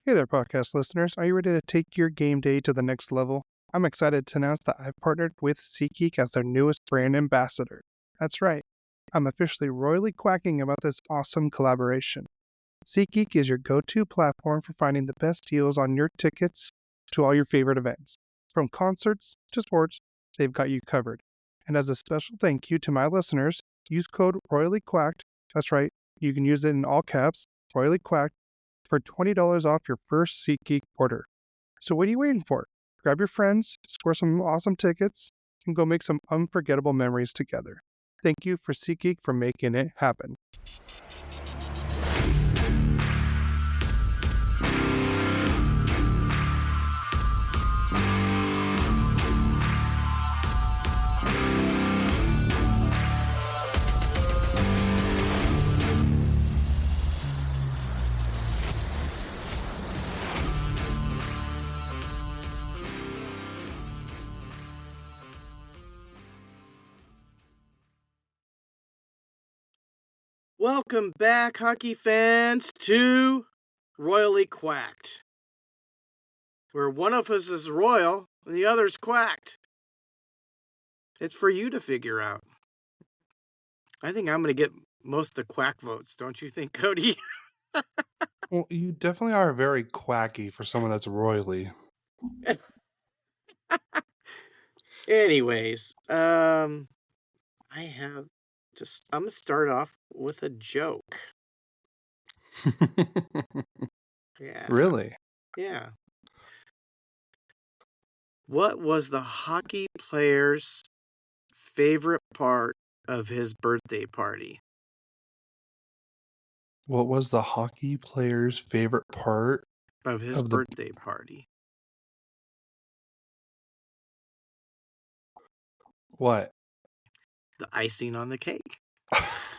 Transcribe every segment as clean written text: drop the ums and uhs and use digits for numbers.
Hey there, podcast listeners. Are you ready to take your game day to the next level? I'm excited to announce that I've partnered with SeatGeek as their newest brand ambassador. That's right, I'm officially royally quacking about this awesome collaboration. SeatGeek is your go-to platform for finding the best deals on your tickets to all your favorite events. From concerts to sports, they've got you covered. And as a special thank you to my listeners, use code Royally Quacked. That's right, you can use it in all caps, Royally Quacked, for $20 off your first SeatGeek order. So what are you waiting for? Grab your friends, score some awesome tickets, and go make some unforgettable memories together. Thank you for SeatGeek for making it happen. Welcome back, hockey fans, to Royally Quacked, where one of us is royal and the other's quacked. It's for you to figure out. I think I'm going to get most of the quack votes, don't you think, Cody? Well, you definitely are very quacky for someone that's royally. Anyways, I'm going to start off with a joke. Yeah. Really? Yeah. What was the hockey player's favorite part of his birthday party? What was the hockey player's favorite part Of his of the... birthday party? What? The icing on the cake.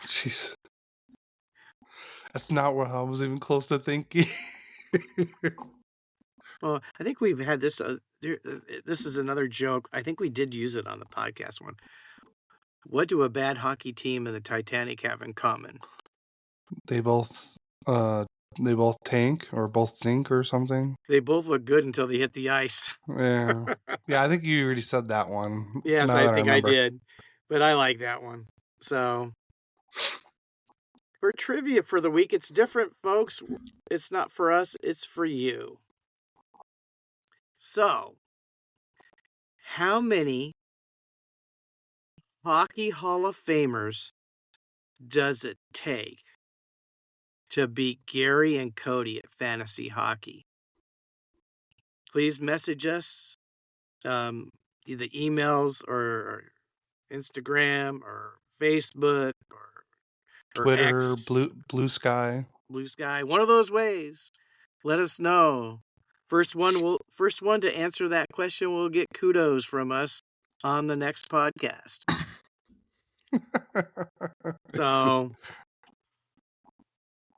Jeez. That's not what I was even close to thinking. Well, I think we've had this. This is another joke. I think we did use it on the podcast one. What do a bad hockey team and the Titanic have in common? They both tank or both sink or something. They both look good until they hit the ice. Yeah. Yeah, I think you already said that one. Yes, Now I that think I remember. did. But I like that one. So, for trivia for the week, it's different, folks. It's not for us, it's for you. So, how many Hockey Hall of Famers does it take to beat Gary and Cody at fantasy hockey? Please message us, either emails or Instagram or Facebook or Twitter, X, Blue Sky. Blue Sky, one of those ways. Let us know. First one to answer that question will get kudos from us on the next podcast. So,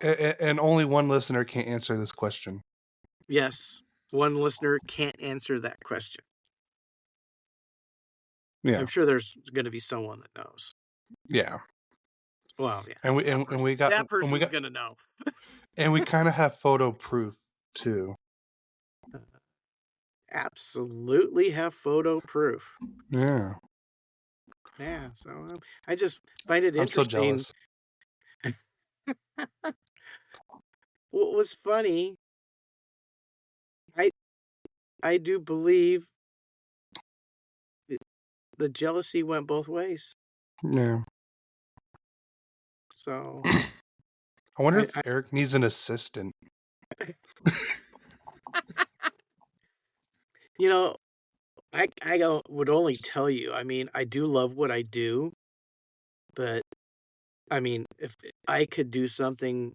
and only one listener can answer this question. yes, one listener can't answer that question. Yeah. I'm sure there's going to be someone that knows. Yeah. Well, yeah. And that person's going to know. And we kind of have photo proof too. Absolutely have photo proof. Yeah. Yeah, so I just find it interesting. I'm so jealous. What was funny, I do believe the jealousy went both ways. Yeah. So I wonder if Eric needs an assistant. You know, I would only tell you, I mean, I do love what I do, but I mean, if I could do something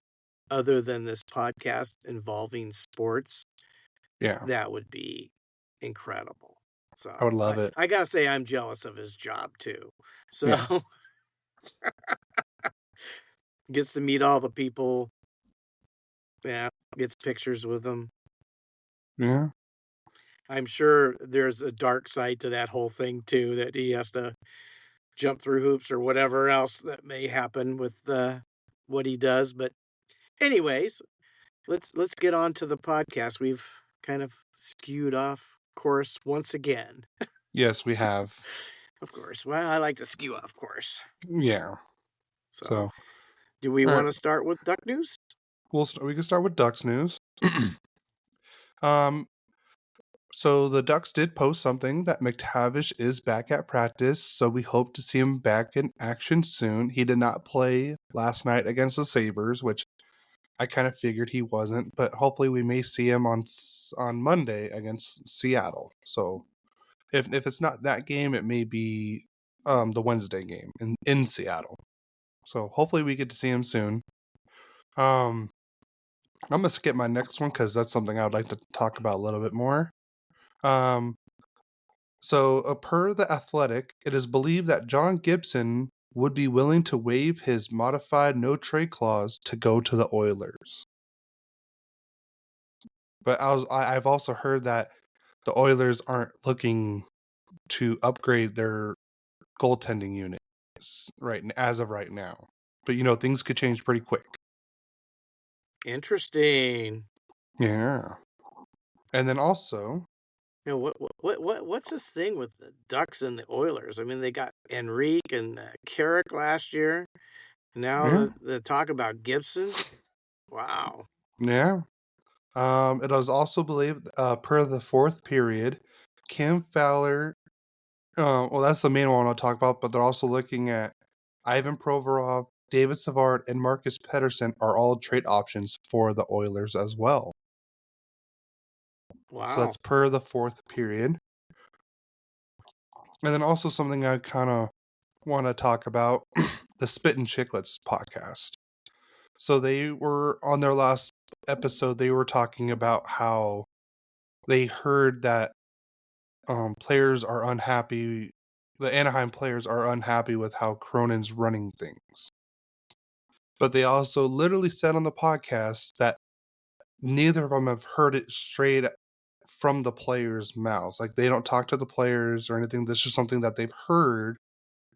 other than this podcast involving sports, Yeah, that would be incredible. So I would love it. I gotta say, I'm jealous of his job too. So Yeah. gets to meet all the people. Yeah, gets pictures with them. Yeah. I'm sure there's a dark side to that whole thing too, that he has to jump through hoops or whatever else that may happen with what he does. But anyways, let's get on to the podcast. We've kind of skewed off course once again. Yes, we have. Of course. Well, I like to skew off course. Yeah. So, So, do we all right. want to start with duck news? We can start with Ducks news. um, so the Ducks did post something that McTavish is back at practice, so we hope to see him back in action soon. He did not play last night against the Sabres, which I kind of figured he wasn't, but hopefully we may see him on Monday against Seattle. So if it's not that game, it may be the Wednesday game in Seattle. So hopefully we get to see him soon. I'm gonna skip my next one because that's something I would like to talk about a little bit more. So per the Athletic, it is believed that John Gibson would be willing to waive his modified no trade clause to go to the Oilers. But I've also heard that the Oilers aren't looking to upgrade their goaltending unit as of right now. But things could change pretty quick. Interesting. Yeah. And then also, What's this thing with the Ducks and the Oilers? I mean, they got Enrique and Carrick last year. Now yeah, the talk about Gibson. Wow. yeah. It was also believed, per the fourth period, Kim Fowler. Well, that's the main one I'll talk about, but they're also looking at Ivan Provorov, David Savard, and Marcus Pettersson are all trade options for the Oilers as well. So Wow. that's per the fourth period. And then also something I kind of want to talk about, the Spit and Chicklets podcast. So they were on their last episode, they were talking about how they heard that players are unhappy. The Anaheim players are unhappy with how Cronin's running things. But they also literally said on the podcast that neither of them have heard it straight from the players' mouths. Like, they don't talk to the players or anything. This is something that they've heard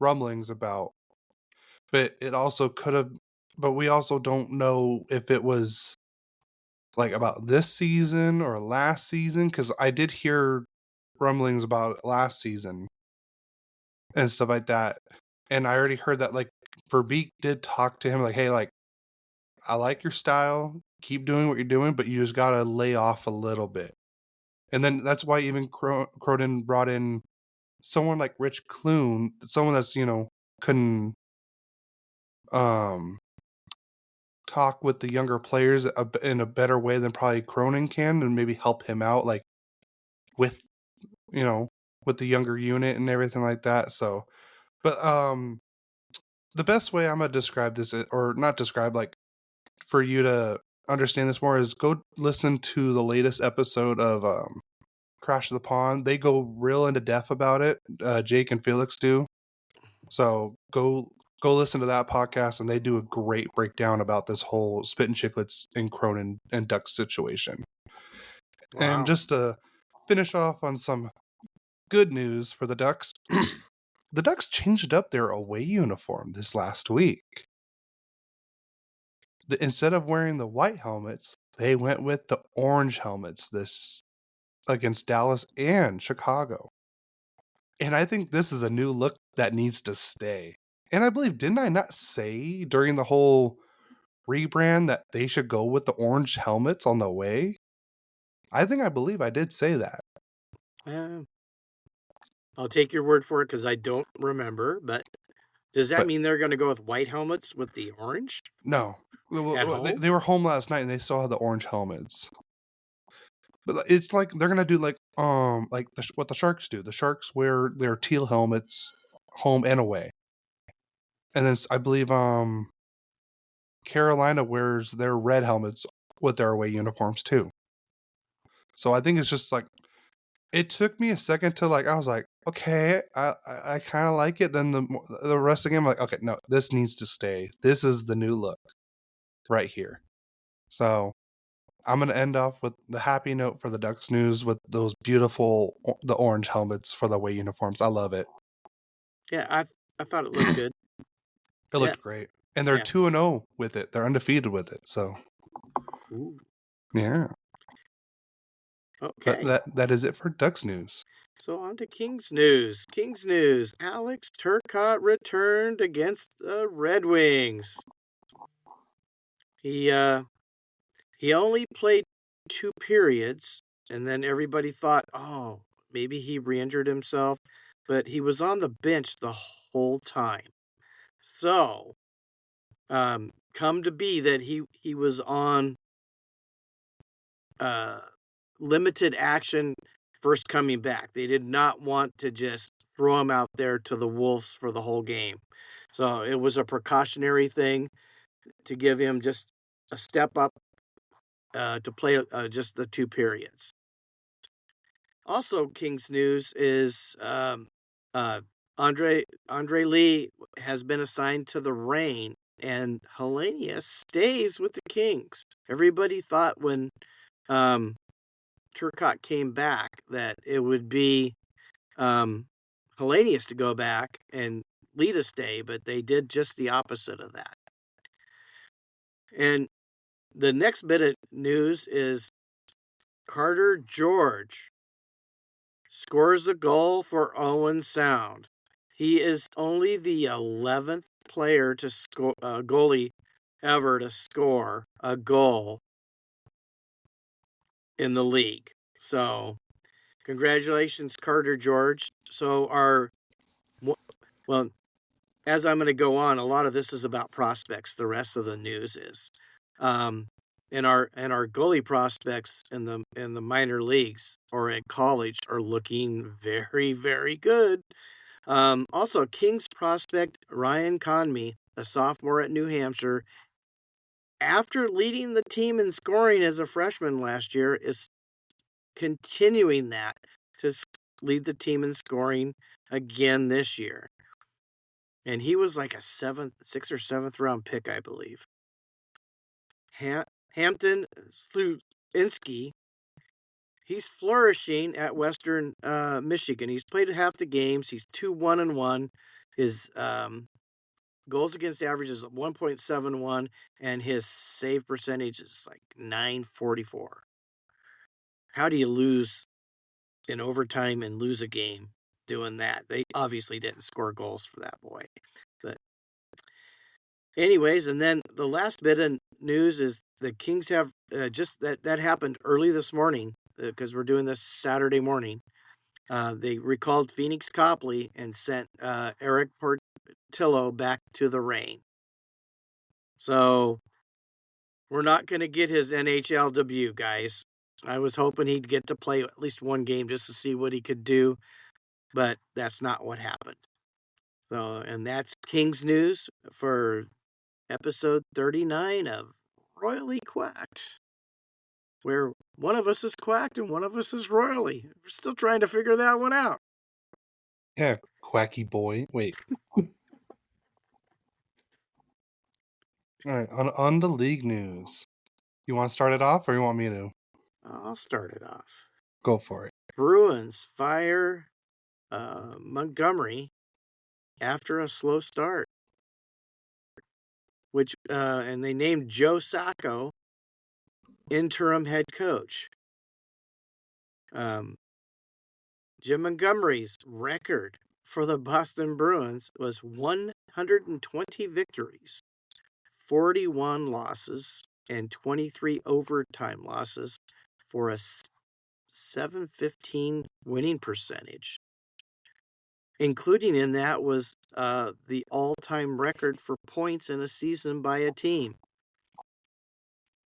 rumblings about. But it also could have, but we also don't know if it was like about this season or last season, because I did hear rumblings about last season and stuff like that. And I already heard that, like, Verbeek did talk to him, like, hey, like, I like your style, keep doing what you're doing, but you just gotta lay off a little bit. And then that's why even Cronin brought in someone like Rich Clune, someone that's, couldn't talk with the younger players in a better way than probably Cronin can, and maybe help him out, like, with, with the younger unit and everything like that. So, but the best way I'm gonna describe this, or not describe, like, for you to understand this more, is go listen to the latest episode of Crash of the Pond. They go real into depth about it. Jake and Felix do. So go listen to that podcast, and they do a great breakdown about this whole Spit and Chicklets and Cronin and Ducks situation. Wow. And just to finish off on some good news for the Ducks, the Ducks changed up their away uniform this last week. Instead of wearing the white helmets, they went with the orange helmets this against Dallas and Chicago. And I think this is a new look that needs to stay. And I believe, didn't I not say during the whole rebrand that they should go with the orange helmets on the way? I believe I did say that. I'll take your word for it because I don't remember, but does that mean they're going to go with white helmets with the orange? No. At home? They were home last night and they still had the orange helmets. But it's like they're gonna do like what the Sharks do. The Sharks wear their teal helmets home and away, and then I believe Carolina wears their red helmets with their away uniforms too. So I think it's just like, it took me a second to, like, I was like, okay, I kind of like it. Then the rest of the game, I'm like, okay, no, this needs to stay. This is the new look right here. So I'm going to end off with the happy note for the Ducks news with those beautiful, the orange helmets for the away uniforms. I love it. Yeah, I thought it looked good. It looked great. And they're 2-0 with it. They're undefeated with it. So, Ooh. Yeah. Okay. That is it for Ducks news. So on to Kings news. Kings news. Alex Turcotte returned against the Red Wings. He only played 2 periods, and then everybody thought, oh, maybe he re-injured himself, but he was on the bench the whole time. So, come to be that he was on limited action first coming back. They did not want to just throw him out there to the Wolves for the whole game. So it was a precautionary thing to give him just a step up to play just the 2 periods. Also, Kings news is Andre Lee has been assigned to the Reign, and Hellenius stays with the Kings. Everybody thought when Turcotte came back that it would be Hellenius to go back and Lee to stay, but they did just the opposite of that. And the next bit of news is Carter George scores a goal for Owen Sound. He is only the 11th player to score goalie ever to score a goal in the league. So, congratulations, Carter George. So as I'm going to go on, a lot of this is about prospects. The rest of the news is, and our goalie prospects in the minor leagues or at college are looking very, very good. Also, Kings prospect Ryan Conmey, a sophomore at New Hampshire, after leading the team in scoring as a freshman last year, is continuing that to lead the team in scoring again this year. And he was like a 6th or 7th round pick, I believe. Hampton Sluinski, he's flourishing at Western Michigan. He's played half the games. He's 2-1-1. His goals against average is 1.71, and his save percentage is like .944. How do you lose in overtime and lose a game doing that? They obviously didn't score goals for that boy. But anyways, and then the last bit of news is the Kings have just that happened early this morning because we're doing this Saturday morning. They recalled Phoenix Copley and sent Eric Portillo back to the Reign. So we're not going to get his NHL debut, guys. I was hoping he'd get to play at least one game just to see what he could do, but that's not what happened. So, and that's Kings news for episode 39 of Royally Quacked, where one of us is quacked and one of us is royally. We're still trying to figure that one out. Yeah, quacky boy. Wait. All right, on the league news. You want to start it off, or you want me to? I'll start it off. Go for it. Bruins fire Montgomery after a slow start, which and they named Joe Sacco interim head coach. Jim Montgomery's record for the Boston Bruins was 120 victories, 41 losses, and 23 overtime losses for a .715 winning percentage. Including in that was the all-time record for points in a season by a team.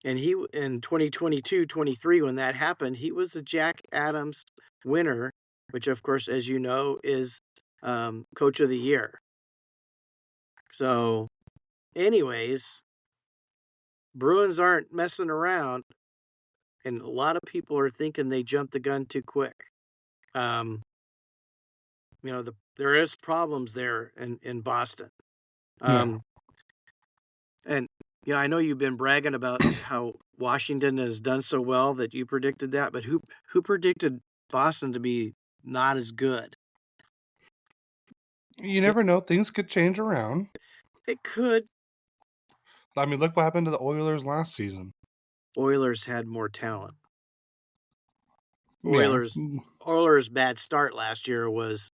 And he in 2022-23, when that happened, he was the Jack Adams winner, which, of course, as you know, is Coach of the Year. So, anyways, Bruins aren't messing around, and a lot of people are thinking they jumped the gun too quick. There is problems there in Boston. And, I know you've been bragging about how Washington has done so well that you predicted that, but who predicted Boston to be not as good? You never know. Things could change around. It could. I mean, look what happened to the Oilers last season. Oilers had more talent. Yeah. Oilers' bad start last year was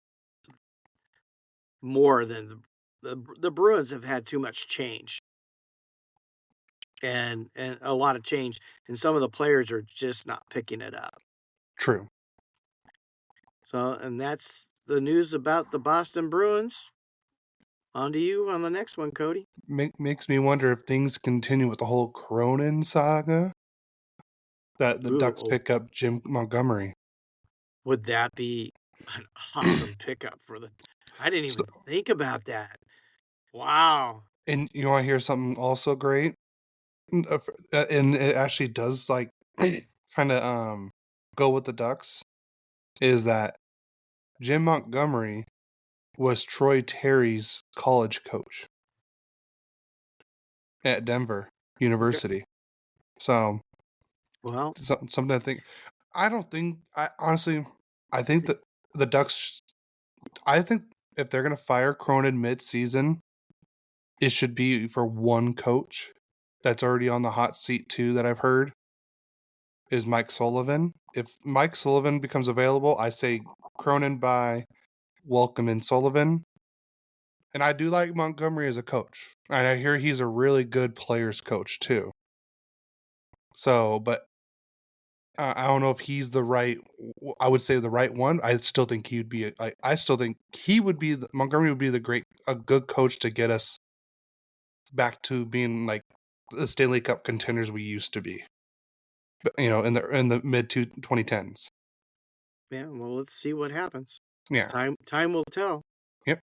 more than the Bruins have had too much change. And a lot of change, and some of the players are just not picking it up. True. So, and that's the news about the Boston Bruins. On to you on the next one, Cody. Makes me wonder if things continue with the whole Cronin saga. That the Ducks pick up Jim Montgomery. Would that be an awesome pickup for the... I didn't even think about that. Wow. And you want to hear something also great? And it actually does like kind of go with the Ducks. Is that Jim Montgomery was Troy Terry's college coach at Denver University. Okay. So, well, something I think. I don't think. I think that the Ducks. I think if they're gonna fire Cronin mid-season, it should be for one coach that's already on the hot seat too. That I've heard is Mike Sullivan. If Mike Sullivan becomes available, I say Cronin by, welcome in Sullivan. And I do like Montgomery as a coach. And I hear he's a really good players coach too. So, but I don't know if he's the right, I would say the right one. I still think he would be, I still think he would be, Montgomery would be a good coach to get us back to being like the Stanley Cup contenders we used to be, you know, in the mid 2010s. Yeah, well, let's see what happens. Yeah. Time will tell. Yep.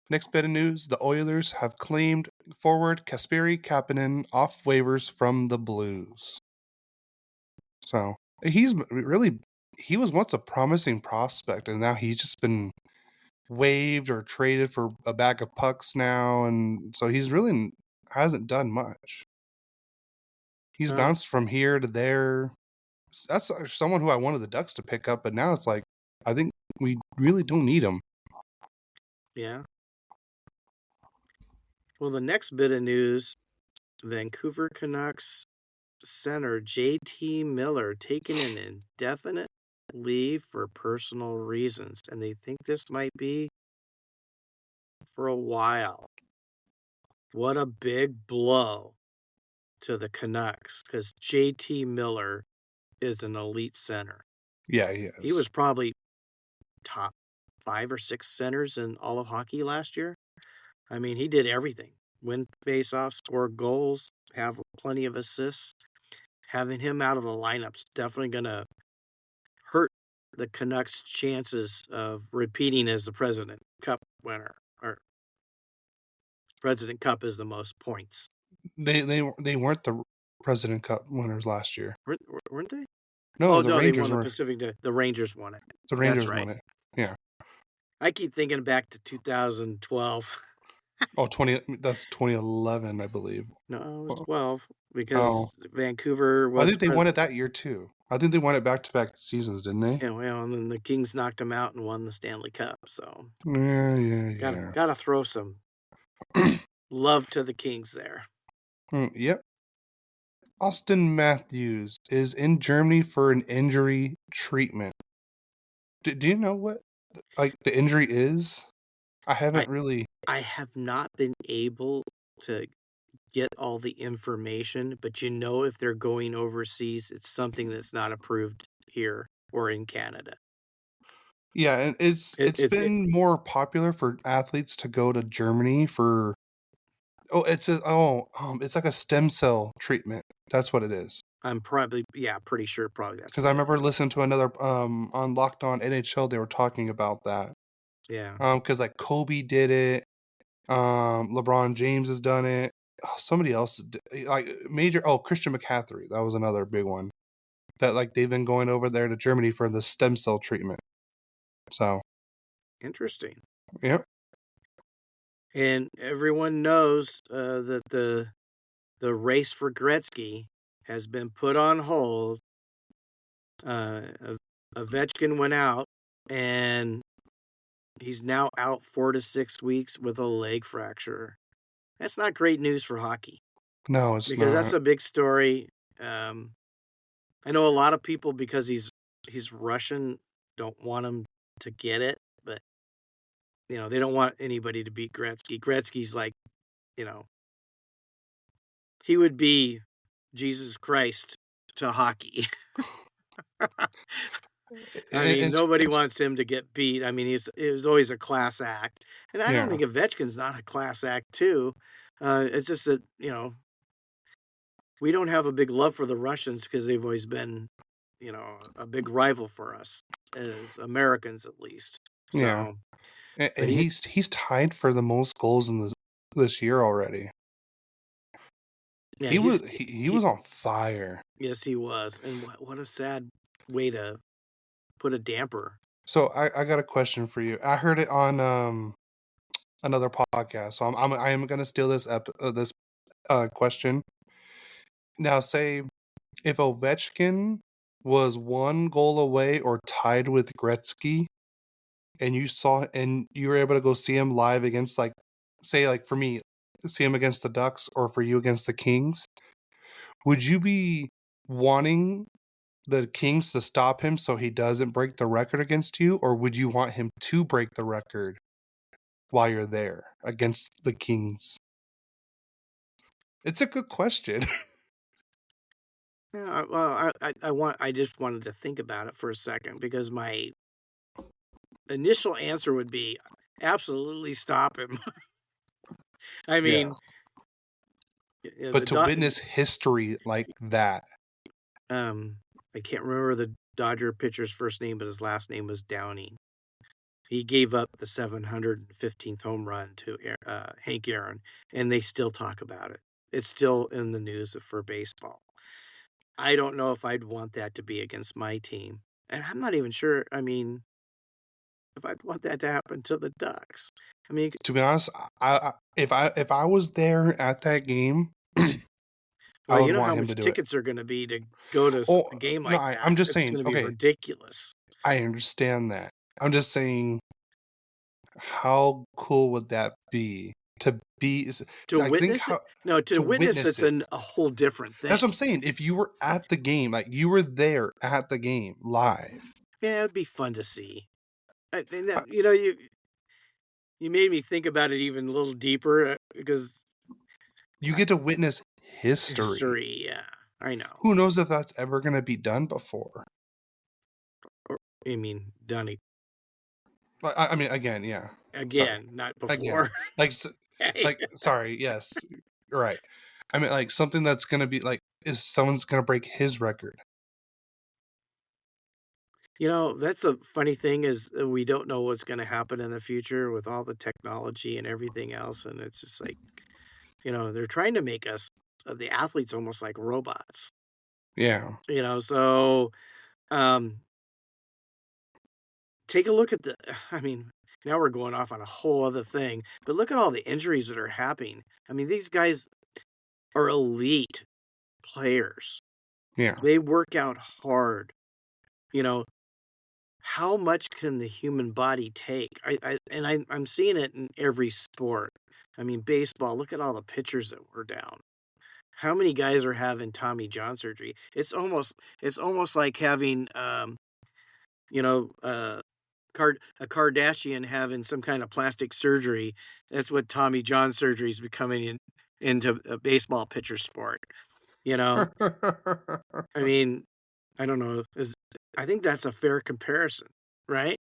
Next bit of news, the Oilers have claimed forward Kasperi Kapanen off waivers from the Blues. So, he was once a promising prospect, and now he's just been waived or traded for a bag of pucks now, and so he's really hasn't done much. He's bounced from here to there. That's someone who I wanted the Ducks to pick up, but now it's like, I think we really don't need him. Yeah. Well, the next bit of news, Vancouver Canucks center JT Miller taking an indefinite leave for personal reasons, and they think this might be for a while. What a big blow to the Canucks, because JT Miller is an elite center. Yeah, he is. He was probably top 5 or 6 centers in all of hockey last year. I mean, he did everything. Win faceoffs, score goals, have plenty of assists. Having him out of the lineup's definitely going to hurt the Canucks' chances of repeating as the President Cup winner. Or President Cup is the most points. They weren't the President Cup winners last year. Weren't they? No, the Rangers they won the Pacific. The Rangers won it. The Rangers won it. Yeah. I keep thinking back to 2012. Oh, that's 2011, I believe. No, it was 12 because Vancouver was... I think they won it that year too. I think they won it back-to-back seasons, didn't they? Yeah, well, and then the Kings knocked them out and won the Stanley Cup, so... Yeah. Gotta throw some love to the Kings there. Yep. Austin Matthews is in Germany for an injury treatment. Do you know what, like, the injury is? I haven't really... I have not been able to get all the information, but if they're going overseas, it's something that's not approved here or in Canada. Yeah, and it's been more popular for athletes to go to Germany for... it's like a stem cell treatment. That's what it is. I'm pretty sure that's because I remember listening to another on Locked On NHL. They were talking about that. Yeah. Because like Kobe did it. LeBron James has done it. Somebody else Christian McCaffrey. That was another big one. That like they've been going over there to Germany for the stem cell treatment. So interesting. Yep. And everyone knows that the race for Gretzky has been put on hold. Ovechkin went out, and he's now out 4 to 6 weeks with a leg fracture. That's not great news for hockey. No, it's because not. That's a big story. I know a lot of people, because he's Russian, don't want him to get it, but they don't want anybody to beat Gretzky. Gretzky's like, he would be Jesus Christ to hockey. I mean, nobody wants him to get beat. I mean, it was always a class act. And I don't think Ovechkin's not a class act, too. It's just that, we don't have a big love for the Russians because they've always been, a big rival for us, as Americans at least. So, yeah. And he's tied for the most goals in this year already. Yeah, he was on fire. Yes, he was. And what a sad way to put a damper. So I got a question for you. I heard it on another podcast. So I am gonna steal this question. Now, say if Ovechkin was 1 goal away or tied with Gretzky, and you were able to go see him live against, like, say, like, for me, see him against the Ducks, or for you against the Kings, would you be wanting the Kings to stop him so he doesn't break the record against you, or would you want him to break the record while you're there against the Kings? It's a good question. Yeah, well, I just wanted to think about it for a second, because my initial answer would be absolutely stop him. I mean, but to witness history like that. I can't remember the Dodger pitcher's first name, but his last name was Downing. He gave up the 715th home run to Hank Aaron, and they still talk about it. It's still in the news for baseball. I don't know if I'd want that to be against my team. And I'm not even sure, if I'd want that to happen to the Ducks. I mean, to be honest, if I was there at that game, well, you know how much tickets are going to be to go to a game like that. I'm just saying, it's going to be ridiculous. I understand that. I'm just saying, how cool would that be to witness it? No, to witness it's a whole different thing. That's what I'm saying. If you were at the game, like you were there at the game live, yeah, it'd be fun to see. You made me think about it even a little deeper, because you get to witness history. Yeah, I know. Who knows if that's ever going to be done before? Or, I mean, done it. I mean, again, yeah. Again, not before. Again. Sorry, yes, you're right. I mean, like, something that's going to be, like, is someone's going to break his record. That's the funny thing, is we don't know what's going to happen in the future with all the technology and everything else. And it's just like, they're trying to make us, the athletes, almost like robots. Yeah. So take a look at now we're going off on a whole other thing, but look at all the injuries that are happening. I mean, these guys are elite players. Yeah. They work out hard. How much can the human body take? I'm seeing it in every sport. I mean, baseball, look at all the pitchers that were down. How many guys are having Tommy John surgery? It's almost like having, a Kardashian having some kind of plastic surgery. That's what Tommy John surgery is becoming into a baseball pitcher sport. I mean, I don't know. I think that's a fair comparison, right?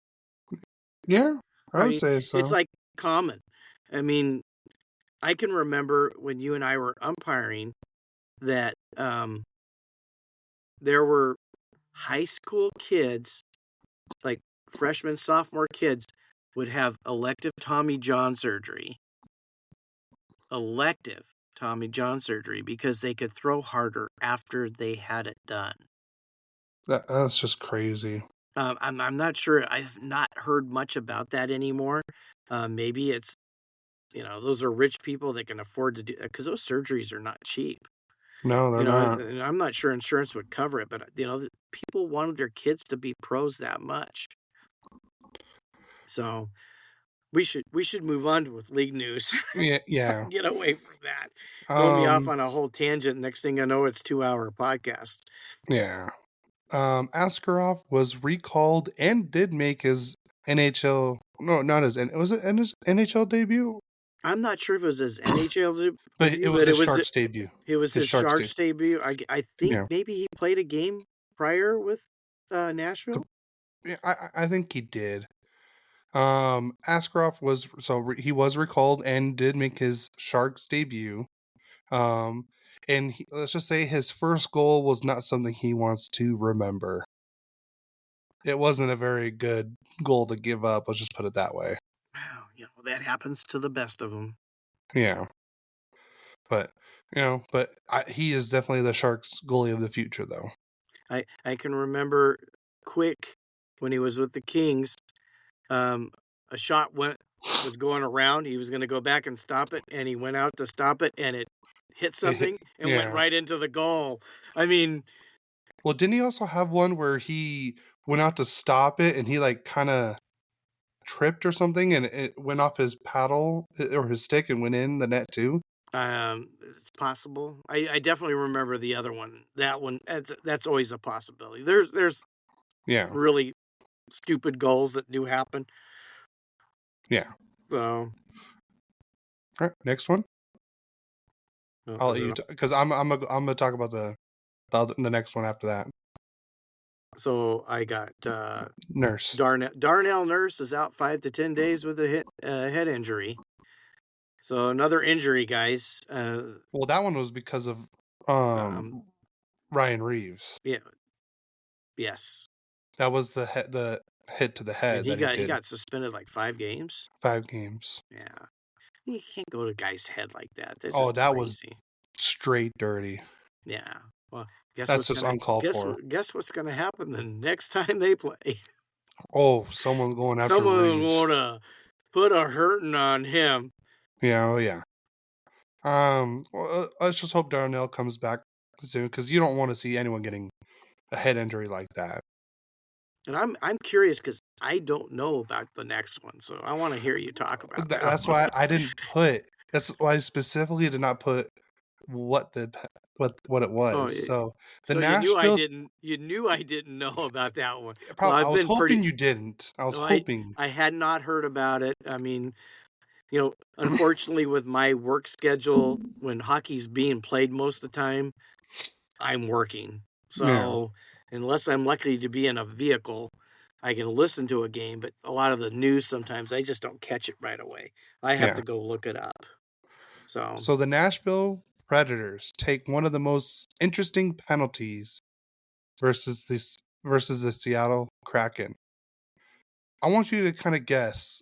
Yeah, I would say so. It's like common. I mean, I can remember when you and I were umpiring that there were high school kids, like freshman, sophomore kids, would have elective Tommy John surgery. Because they could throw harder after they had it done. That's just crazy. I'm not sure. I've not heard much about that anymore. Maybe it's, those are rich people that can afford to do, because those surgeries are not cheap. No, they're not. And I'm not sure insurance would cover it, but people wanted their kids to be pros that much. So We should move on with league news. Yeah. Get away from that. Throw me off Um, on a whole tangent. Next thing I know, it's 2-hour podcast. yeah. Askarov was recalled and did make his NHL. No, not his. Was it his NHL debut? I'm not sure if it was his NHL But it debut, was but his Sharks debut. it was His his Sharks debut. Sharks debut. I think Yeah. maybe he played a game prior with Nashville. Yeah, I think he did. Askarov he was recalled and did make his Sharks debut. And let's just say his first goal was not something he wants to remember. It wasn't a very good goal to give up. Let's just put it that way. Wow, that happens to the best of them. Yeah, but he is definitely the Sharks goalie of the future, though. I can remember Quick when he was with the Kings. A shot was going around. He was going to go back and stop it, and he went out to stop it, and it hit something and went right into the goal. I mean, well, didn't he also have one where he went out to stop it and he like kind of tripped or something and it went off his paddle or his stick and went in the net too? it's possible. I definitely remember the other one. That one, that's always a possibility. There's really stupid goals that do happen. Yeah. So, all right, next one. I'll let you because I'm gonna talk about the next one after that. So I got Nurse. Darnell Nurse is out 5 to 10 days with a head injury. So another injury, guys. Well, that one was because of Ryan Reeves. Yeah. Yes. That was the hit to the head. And he got suspended like 5 games. 5 games. Yeah. You can't go to a guy's head like that. That's that crazy. Was straight dirty. Yeah. Well, that's just uncalled for. Guess what's going to happen the next time they play? Oh, someone's going after Someone Reeves. want to put a hurting on him. Yeah, oh yeah. Well, let's just hope Darnell comes back soon because you don't want to see anyone getting a head injury like that. And I'm curious because I don't know about the next one, so I want to hear you talk about that. That's why I didn't put. That's why I specifically did not put what it was. So Nashville. You knew I didn't know about that one. Probably, I was hoping you didn't. I was hoping. I had not heard about it. I mean, unfortunately, with my work schedule, when hockey's being played most of the time, I'm working. So unless I'm lucky to be in a vehicle, I can listen to a game. But a lot of the news sometimes I just don't catch it right away. I have to go look it up. So the Nashville Predators take one of the most interesting penalties versus the Seattle Kraken. I want you to kind of guess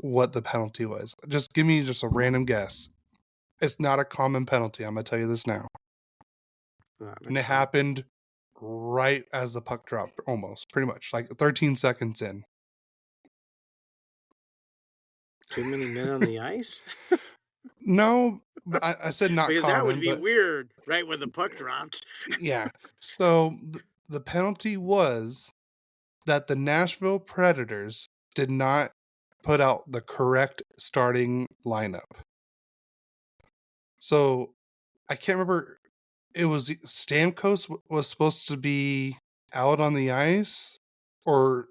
what the penalty was. Just give me just a random guess. It's not a common penalty. I'm going to tell you this now. And it happened right as the puck dropped, almost, pretty much, like 13 seconds in. Too many men on the ice? No, but I said not because common. That would be weird, right when the puck dropped. Yeah. So the penalty was that the Nashville Predators did not put out the correct starting lineup. So I can't remember. It was Stamkos was supposed to be out on the ice, or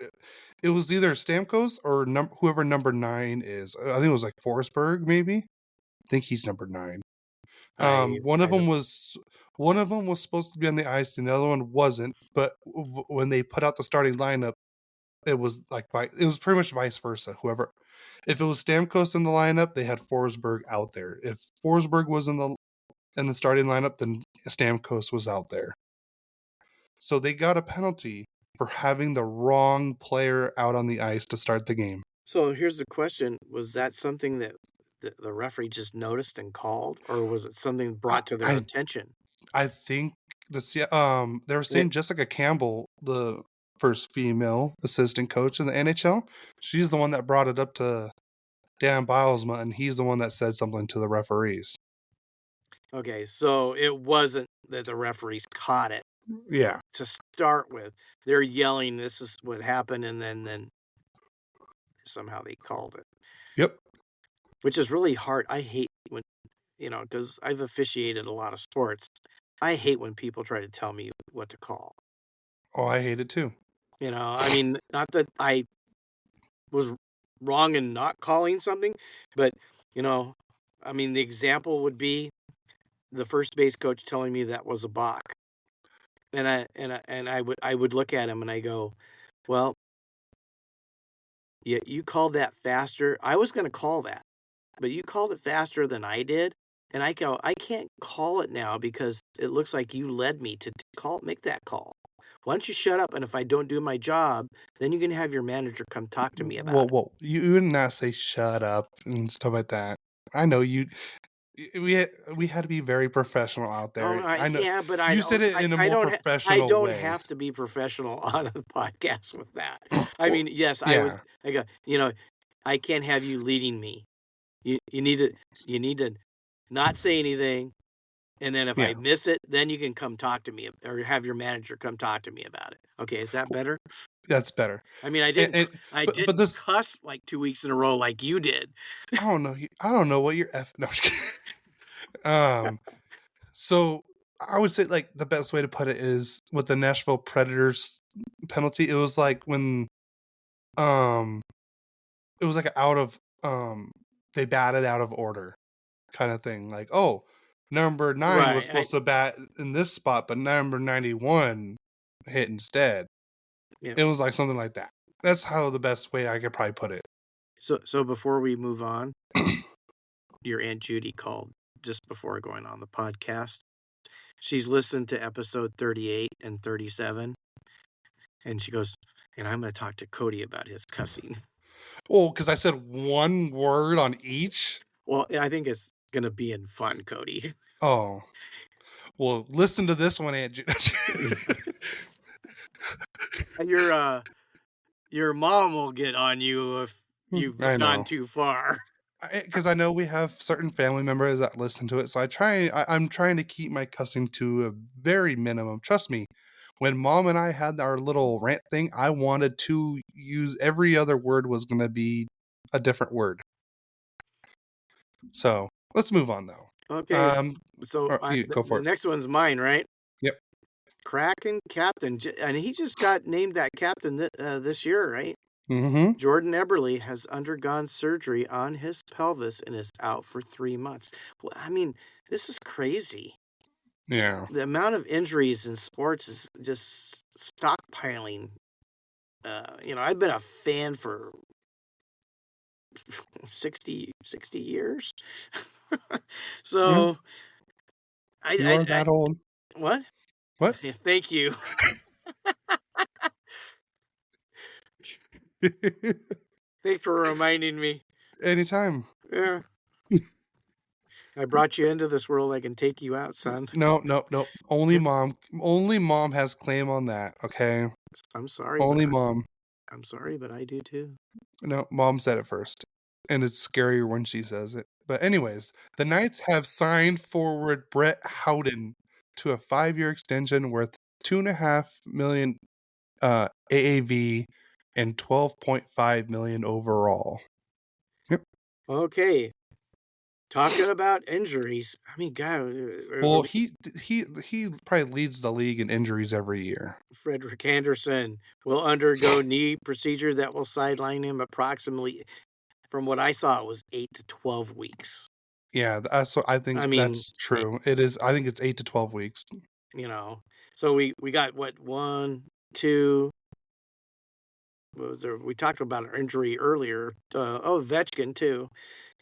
it was either Stamkos or whoever number 9 is. I think it was like Forsberg, maybe. I think he's number 9. One of them was supposed to be on the ice, and the other one wasn't. But when they put out the starting lineup, it was pretty much vice versa. If it was Stamkos in the lineup, they had Forsberg out there. If Forsberg was in the starting lineup, then Stamkos was out there. So they got a penalty for having the wrong player out on the ice to start the game. So here's the question: was that something that the referee just noticed and called, or was it something brought to their attention? I think they were saying Jessica Campbell, the first female assistant coach in the NHL, she's the one that brought it up to Dan Bilesma, and he's the one that said something to the referees. Okay, so it wasn't that the referees caught it. Yeah. To start with, they're yelling, "This is what happened," and then somehow they called it. Yep. Which is really hard. I hate when, because I've officiated a lot of sports. I hate when people try to tell me what to call. Oh, I hate it too. I mean, not that I was wrong in not calling something, but, I mean, the example would be the first base coach telling me that was a balk. And I would look at him and I go, well, you called that faster. I was going to call that, but you called it faster than I did. And I go, I can't call it now because it looks like you led me to make that call. Why don't you shut up? And if I don't do my job, then you can have your manager come talk to me about it. Well, you would not say shut up and stuff like that. I know you. We had to be very professional out there. I know. Yeah, but You said it in a more professional way. I don't have to be professional on a podcast with that. I mean, yes, yeah. I go, I can't have you leading me. You need to not say anything. And then if I miss it, then you can come talk to me or have your manager come talk to me about it. Okay, is that better? That's better. I mean, I didn't cuss like 2 weeks in a row like you did. I don't know. I don't know what you're no. So I would say like the best way to put it is with the Nashville Predators penalty. It was like when it was like out of they batted out of order kind of thing. Like, oh, number 9 was supposed to bat in this spot, but number 91 hit instead. Yeah. It was like something like that. That's how the best way I could probably put it. So before we move on, your Aunt Judy called just before going on the podcast. She's listened to episode 38 and 37. And she goes, and I'm going to talk to Cody about his cussing. Well, because I said one word on each? Well, I think it's going to be in fun, Cody. Oh. Well, listen to this one, Aunt Judy. Your mom will get on you if you've gone too far. Because I know we have certain family members that listen to it, so I'm trying to keep my cussing to a very minimum. Trust me, when Mom and I had our little rant thing, I wanted to use every other word was going to be a different word. So let's move on, though. Okay, so go for the next one's mine, right? Yep. Kraken captain, and he just got named that captain this year, right? Mm-hmm. Jordan Eberle has undergone surgery on his pelvis and is out for 3 months. Well, I mean, this is crazy. Yeah. The amount of injuries in sports is just stockpiling. I've been a fan for 60 years. So you are that old. What? What? Thank you. Thanks for reminding me. Anytime. Yeah. I brought you into this world. I can take you out, son. No. Only mom has claim on that, okay? I'm sorry. Only mom. I'm sorry, but I do too. No, Mom said it first. And it's scarier when she says it. But anyways, the Knights have signed forward Brett Howden to a 5-year extension worth $2.5 million AAV and $12.5 million overall. Yep. Okay. Talking about injuries, I mean, God. Well, he probably leads the league in injuries every year. Frederick Anderson will undergo knee procedure that will sideline him approximately, from what I saw, it was 8 to 12 weeks. Yeah, that's what I think. That's true. It is. I think it's 8 to 12 weeks. So we got what 1, 2. What was there? We talked about our injury earlier. Vetchkin too.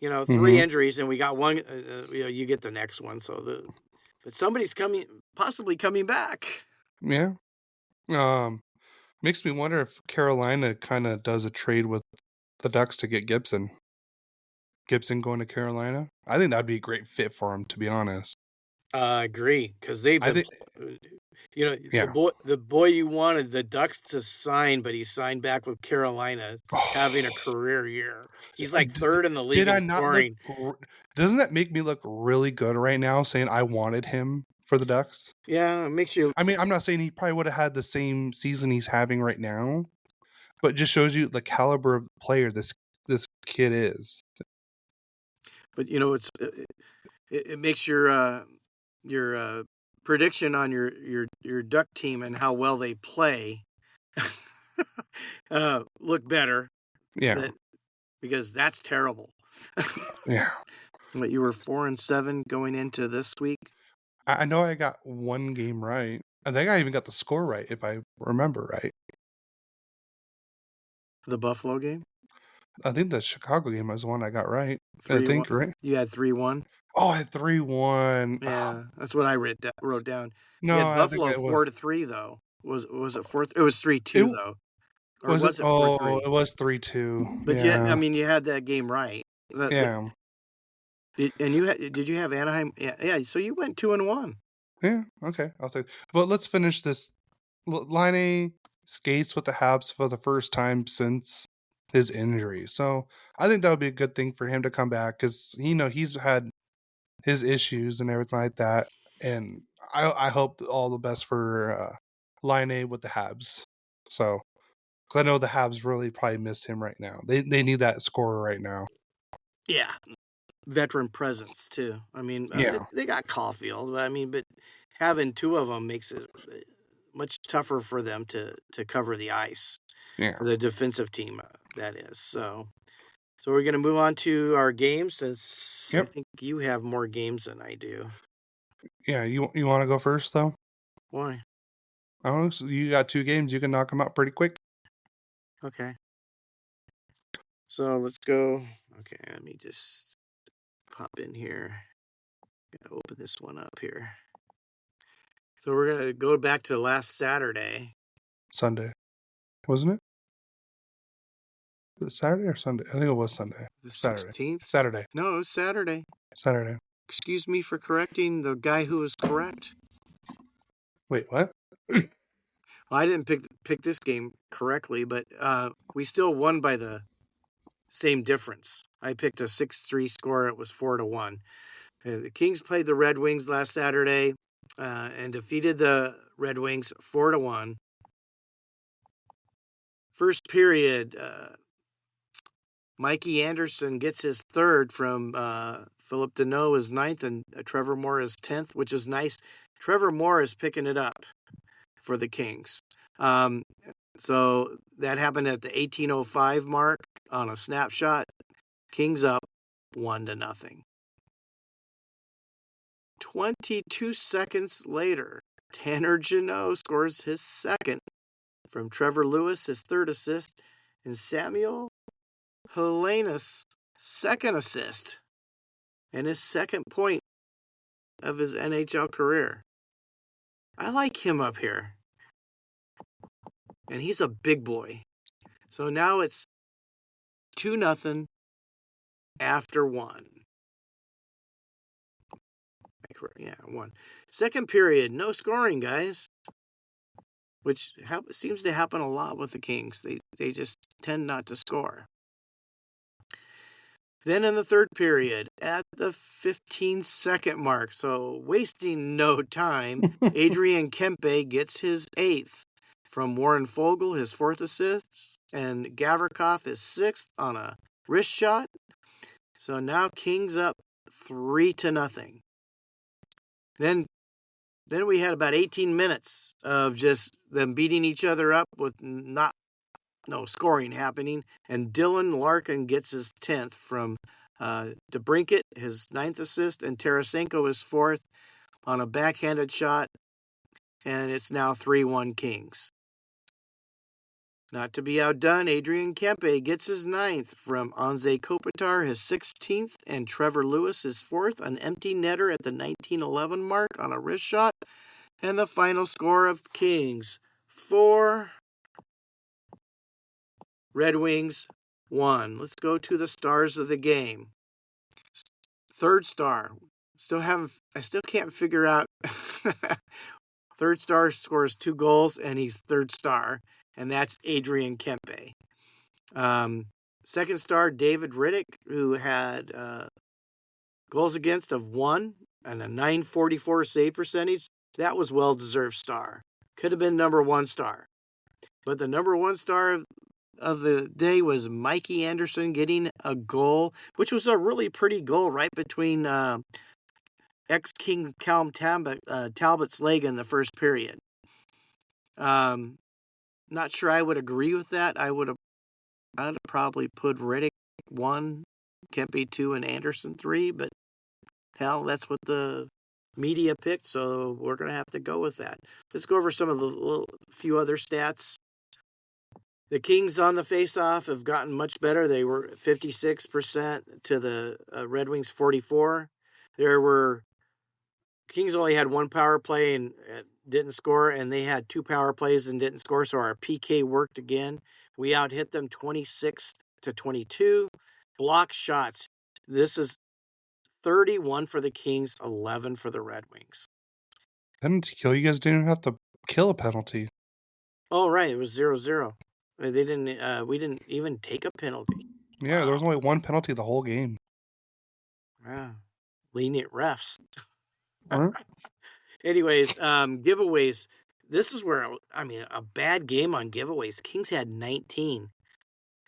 3 injuries, and we got one. You get the next one. But somebody's possibly coming back. Yeah. Makes me wonder if Carolina kind of does a trade with the Ducks to get Gibson. Gibson going to Carolina. I think that'd be a great fit for him, to be honest. I agree, because they've been, the boy you wanted the Ducks to sign, but he signed back with Carolina, having a career year. He's like 3rd in the league in scoring. Doesn't that make me look really good right now, saying I wanted him for the Ducks? Yeah, it makes you. I mean, I'm not saying he probably would have had the same season he's having right now, but it just shows you the caliber of player this kid is. But it makes your prediction on your Duck team and how well they play look better. Yeah. Because that's terrible. Yeah. But you were 4-7 going into this week? I know I got one game right. I think I even got the score right, if I remember right. The Buffalo game? I think the Chicago game was the one I got right. 3-1. Right? You had 3-1? Oh, I had 3-1. Yeah, that's what I wrote down. No, You had I think Buffalo it was. 4-3 though. Was it 4? It was 3-2 It though, or was it. was it Oh, 4-3? it was 3-2. But Yeah. you had that game right. Yeah. Did you have Anaheim? Yeah. So you went 2-1. Yeah. Okay. I'll say. But let's finish this. Line skates with the Habs for the first time since his injury, so I think that would be a good thing for him to come back because he's had his issues and everything like that, and I hope all the best for Line with the Habs. So 'cause I know the Habs really probably miss him right now. They need that scorer right now. Yeah, veteran presence too. I mean, Yeah. they got Caulfield. But having two of them makes it much tougher for them to cover the ice. Yeah. The defensive team, that is. So we're going to move on to our games since I Yep. think you have more games than I do. Yeah. You want to go first though? Why? I don't know. So you got 2 games. You can knock them out pretty quick. Okay. So let's go. Okay, let me just pop in here. Gotta open this one up here. So we're going to go back to last Saturday. Sunday, wasn't it? Was it Saturday or Sunday? I think it was Sunday. The Saturday. 16th? Saturday. No, it was Saturday. Saturday. Excuse me for correcting the guy who was correct. Wait, what? Well, I didn't pick this game correctly, but we still won by the same difference. I picked a 6-3 score. It was 4-1. The Kings played the Red Wings last Saturday and defeated the Red Wings 4-1. First period, Mikey Anderson gets his third from Philip Deneau is ninth and Trevor Moore is 10th, which is nice. Trevor Moore is picking it up for the Kings. So that happened at the 18:05 mark on a snapshot. Kings up 1-0. 22 seconds later, Tanner Jeannot scores his second from Trevor Lewis, his third assist, and Samuel Helena's second assist and his second point of his NHL career. I like him up here. And he's a big boy. So now it's 2-0 after 1. Yeah, 1. Second period, no scoring, guys. Which seems to happen a lot with the Kings. They just tend not to score. Then in the third period, at the 15-second mark, so wasting no time, Adrian Kempe gets his 8th from Warren Foegele, his 4th assist, and Gavrikov his 6th on a wrist shot. So now Kings up 3-0. Then we had about 18 minutes of just them beating each other up with no scoring happening. And Dylan Larkin gets his 10th from DeBrincat, his 9th assist, and Tarasenko his 4th on a backhanded shot. And it's now 3-1 Kings. Not to be outdone, Adrian Kempe gets his 9th from Anze Kopitar, his 16th, and Trevor Lewis his 4th, an empty netter at the 19:11 mark on a wrist shot. And the final score of Kings, 4, Red Wings 1. Let's go to the stars of the game. Third star. I still can't figure out. Third star scores 2 goals, and he's third star, and that's Adrian Kempe. Second star, David Riddick, who had goals against of 1 and a .944 save percentage. That was well-deserved star. Could have been number 1 star. But the number 1 star of the day was Mikey Anderson getting a goal, which was a really pretty goal right between ex-King Callum Talbot's leg in the first period. Not sure I would agree with that. I'd have probably put Riddick 1, Kempe 2, and Anderson 3, but hell, that's what the media picked, so we're going to have to go with that. Let's go over some of the few other stats. The Kings on the face-off have gotten much better. They were 56% to the Red Wings 44. Kings only had one power play and didn't score, and they had 2 power plays and didn't score, so our PK worked again. We out-hit them 26-22. Block shots. This is 31 for the Kings, 11 for the Red Wings. Penalty kill. You guys didn't have to kill a penalty. Oh, right. It was 0-0. We didn't even take a penalty. Yeah, Wow. there was only one penalty the whole game. Yeah. Lenient refs. Huh? Anyways, giveaways. This is where, a bad game on giveaways. Kings had 19,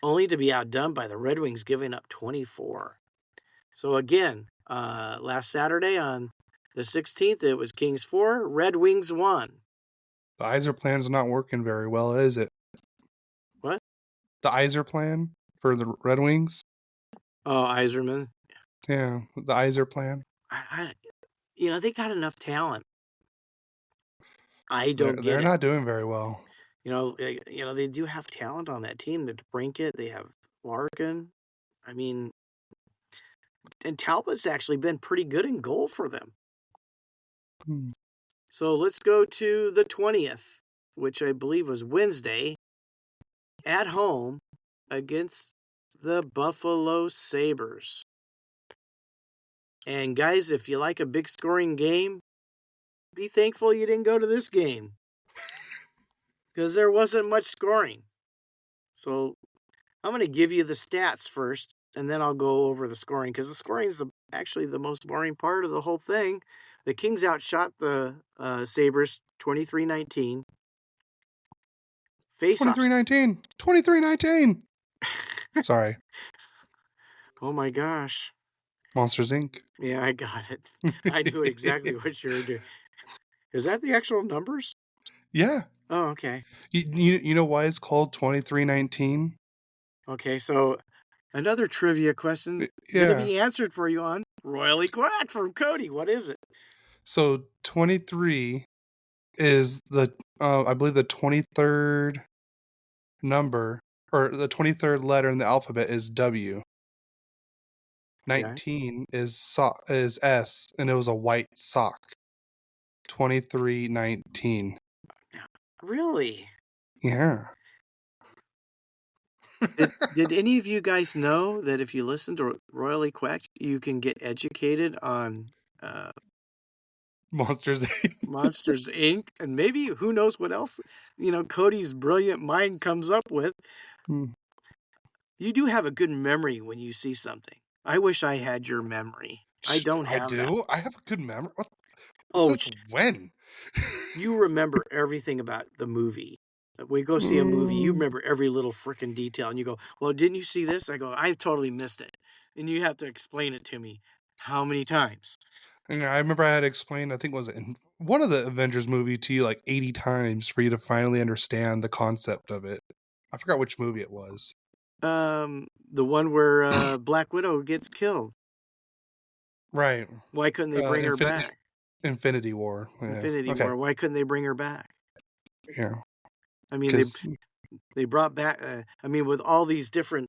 only to be outdone by the Red Wings giving up 24. So again, last Saturday on the 16th, it was Kings 4, Red Wings 1. The Iser plan's not working very well, is it? What? The Iser plan for the Red Wings? Oh, Iserman. Yeah, the Iser plan. They got enough talent. I don't get it. They're not doing very well. They do have talent on that team. They have Brinkett, they have Larkin. And Talbot's actually been pretty good in goal for them. So let's go to the 20th, which I believe was Wednesday, at home against the Buffalo Sabres. And guys, if you like a big scoring game, be thankful you didn't go to this game, because there wasn't much scoring. So I'm going to give you the stats first, and then I'll go over the scoring, because the scoring is actually the most boring part of the whole thing. The Kings outshot the Sabres 23-19. Face-offs. 23-19. 23-19. Sorry. Oh my gosh. Monsters Inc. Yeah, I got it. I knew exactly what you were doing. Is that the actual numbers? Yeah. Oh, okay. You know why it's called 23-19? Okay, so another trivia question going to be answered for you on Royally Quacked from Cody. What is it? So 23 is I believe the 23rd number, or the 23rd letter in the alphabet is W. 19 is S, and it was a white sock. 23-19. Really? Yeah. Did any of you guys know that if you listen to Royally Quacked, you can get educated on Monsters Monsters Inc. and maybe who knows what else Cody's brilliant mind comes up with. You do have a good memory when you see something. I wish I had your memory. I don't have that. I have a good memory. Since when? You remember everything about the movie. We go see a movie, you remember every little freaking detail, and you go, well, didn't you see this? I go, I totally missed it. And you have to explain it to me. How many times? And I remember I had explained, I think was it in one of the Avengers movie to you like 80 times for you to finally understand the concept of it. I forgot which movie it was. The one where Black Widow gets killed. Right. Why couldn't they bring her back? Infinity War. Yeah. Infinity War. Why couldn't they bring her back? Yeah. They brought back. With all these different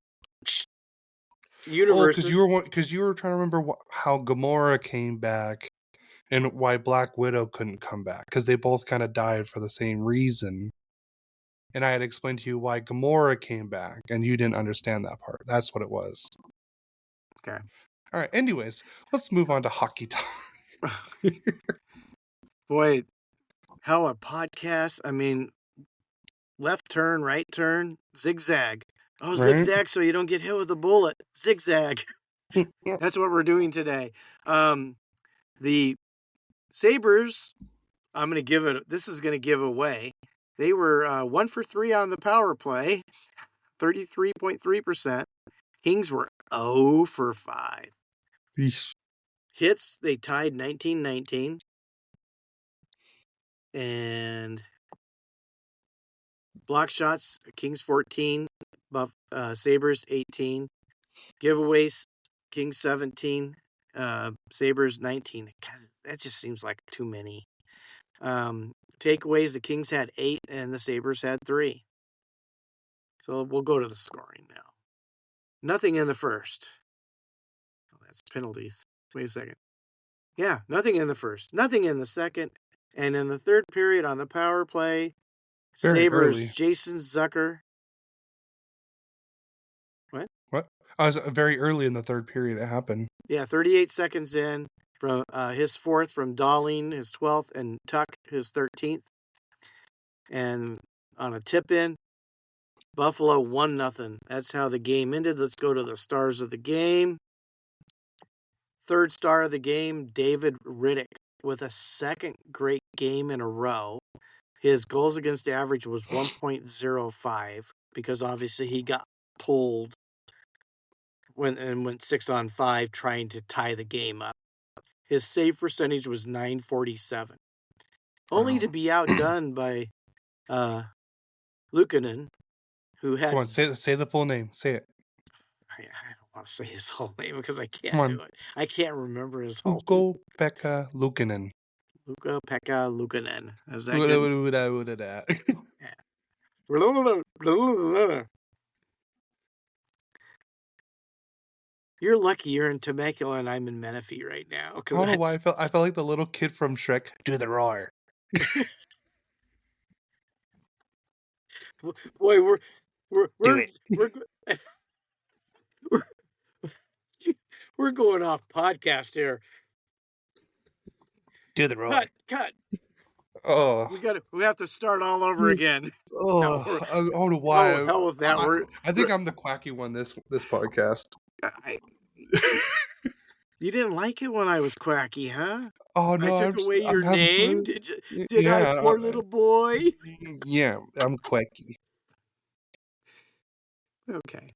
universes. Because you were trying to remember how Gamora came back, and why Black Widow couldn't come back, because they both kind of died for the same reason. And I had explained to you why Gamora came back, and you didn't understand that part. That's what it was. Okay. All right. Anyways, let's move on to hockey talk. Boy, how a podcast. Left turn, right turn, zigzag. Oh, right? Zigzag so you don't get hit with a bullet. Zigzag. That's what we're doing today. The Sabres, this is going to give away. They were 1 for 3 on the power play. 33.3%. Kings were 0 for 5. Yeesh. Hits, they tied 19-19. And block shots, Kings 14, Sabres 18. Giveaways, Kings 17, Sabres 19. God, that just seems like too many. Takeaways, the Kings had 8 and the Sabres had 3. So we'll go to the scoring now. Nothing in the first. Oh, that's penalties. Wait a second. Yeah, nothing in the first. Nothing in the second. And in the third period on the power play, Very Sabres, early. Jason Zucker. What? I was very early in the third period. It happened. Yeah, 38 seconds in from his 4th from Darling, his 12th, and Tuck, his 13th. And on a tip-in, Buffalo 1-0. That's how the game ended. Let's go to the stars of the game. Third star of the game, David Riddick, with a second great game in a row. His goals against average was 1.05 because obviously he got pulled and went 6-on-5 trying to tie the game up. His save percentage was .947. Only to be outdone by Luukkonen, who had... Come on, say the full name. Say it. I don't want to say his whole name because I can't Come on. do it. I can't remember his whole name. Ukko-Pekka Luukkonen. Ukko-Pekka Luukkonen. Is that good? You're lucky you're in Temecula and I'm in Menifee right now. I don't know why I felt like the little kid from Shrek. Do the roar. Boy, we're we're going off podcast here. Do the roar. Cut. Oh, we have to start all over again. Oh, I don't know why. Oh, hell with that. I think I'm the quacky one this podcast. You didn't like it when I was quacky, huh? Oh no! I took away your name. Did I, poor little boy? Yeah, I'm quacky. Okay,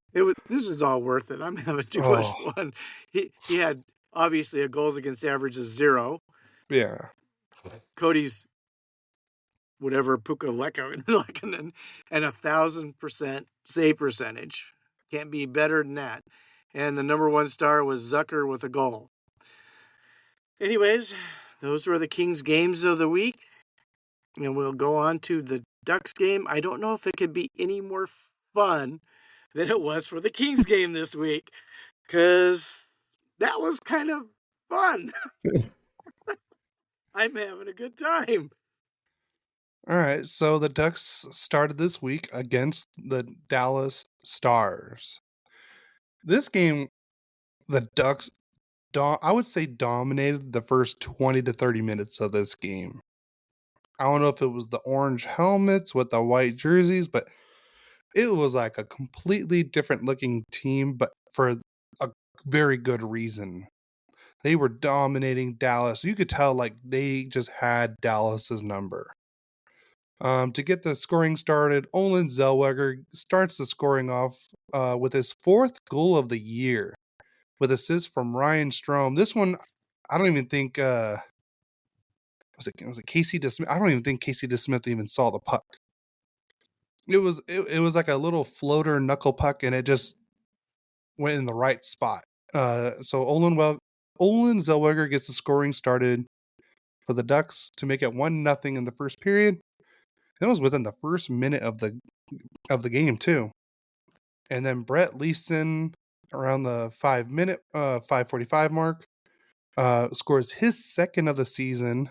this is all worth it. I'm having too much fun. He had obviously a goals against average of 0. Yeah. Cody's whatever Puka Lekkonen and 1,000% save percentage. Can't be better than that. And the number 1 star was Zucker with a goal. Anyways, those were the Kings games of the week. And we'll go on to the Ducks game. I don't know if it could be any more fun than it was for the Kings game this week, because that was kind of fun. I'm having a good time. All right, so the Ducks started this week against the Dallas Stars. This game, the Ducks, I would say, dominated the first 20 to 30 minutes of this game. I don't know if it was the orange helmets with the white jerseys, but it was like a completely different looking team, but for a very good reason. They were dominating Dallas. You could tell like they just had Dallas's number. To get the scoring started, Olen Zellweger starts the scoring off with his 4th goal of the year, with assists from Ryan Strome. This one, I don't even think was it Casey DeSmith. I don't even think Casey DeSmith even saw the puck. It was like a little floater knuckle puck, and it just went in the right spot. So Olen Zellweger gets the scoring started for the Ducks to make it 1-0 in the first period. That was within the first minute of the game too. And then Brett Leason, around the 5:45 mark, scores his 2nd of the season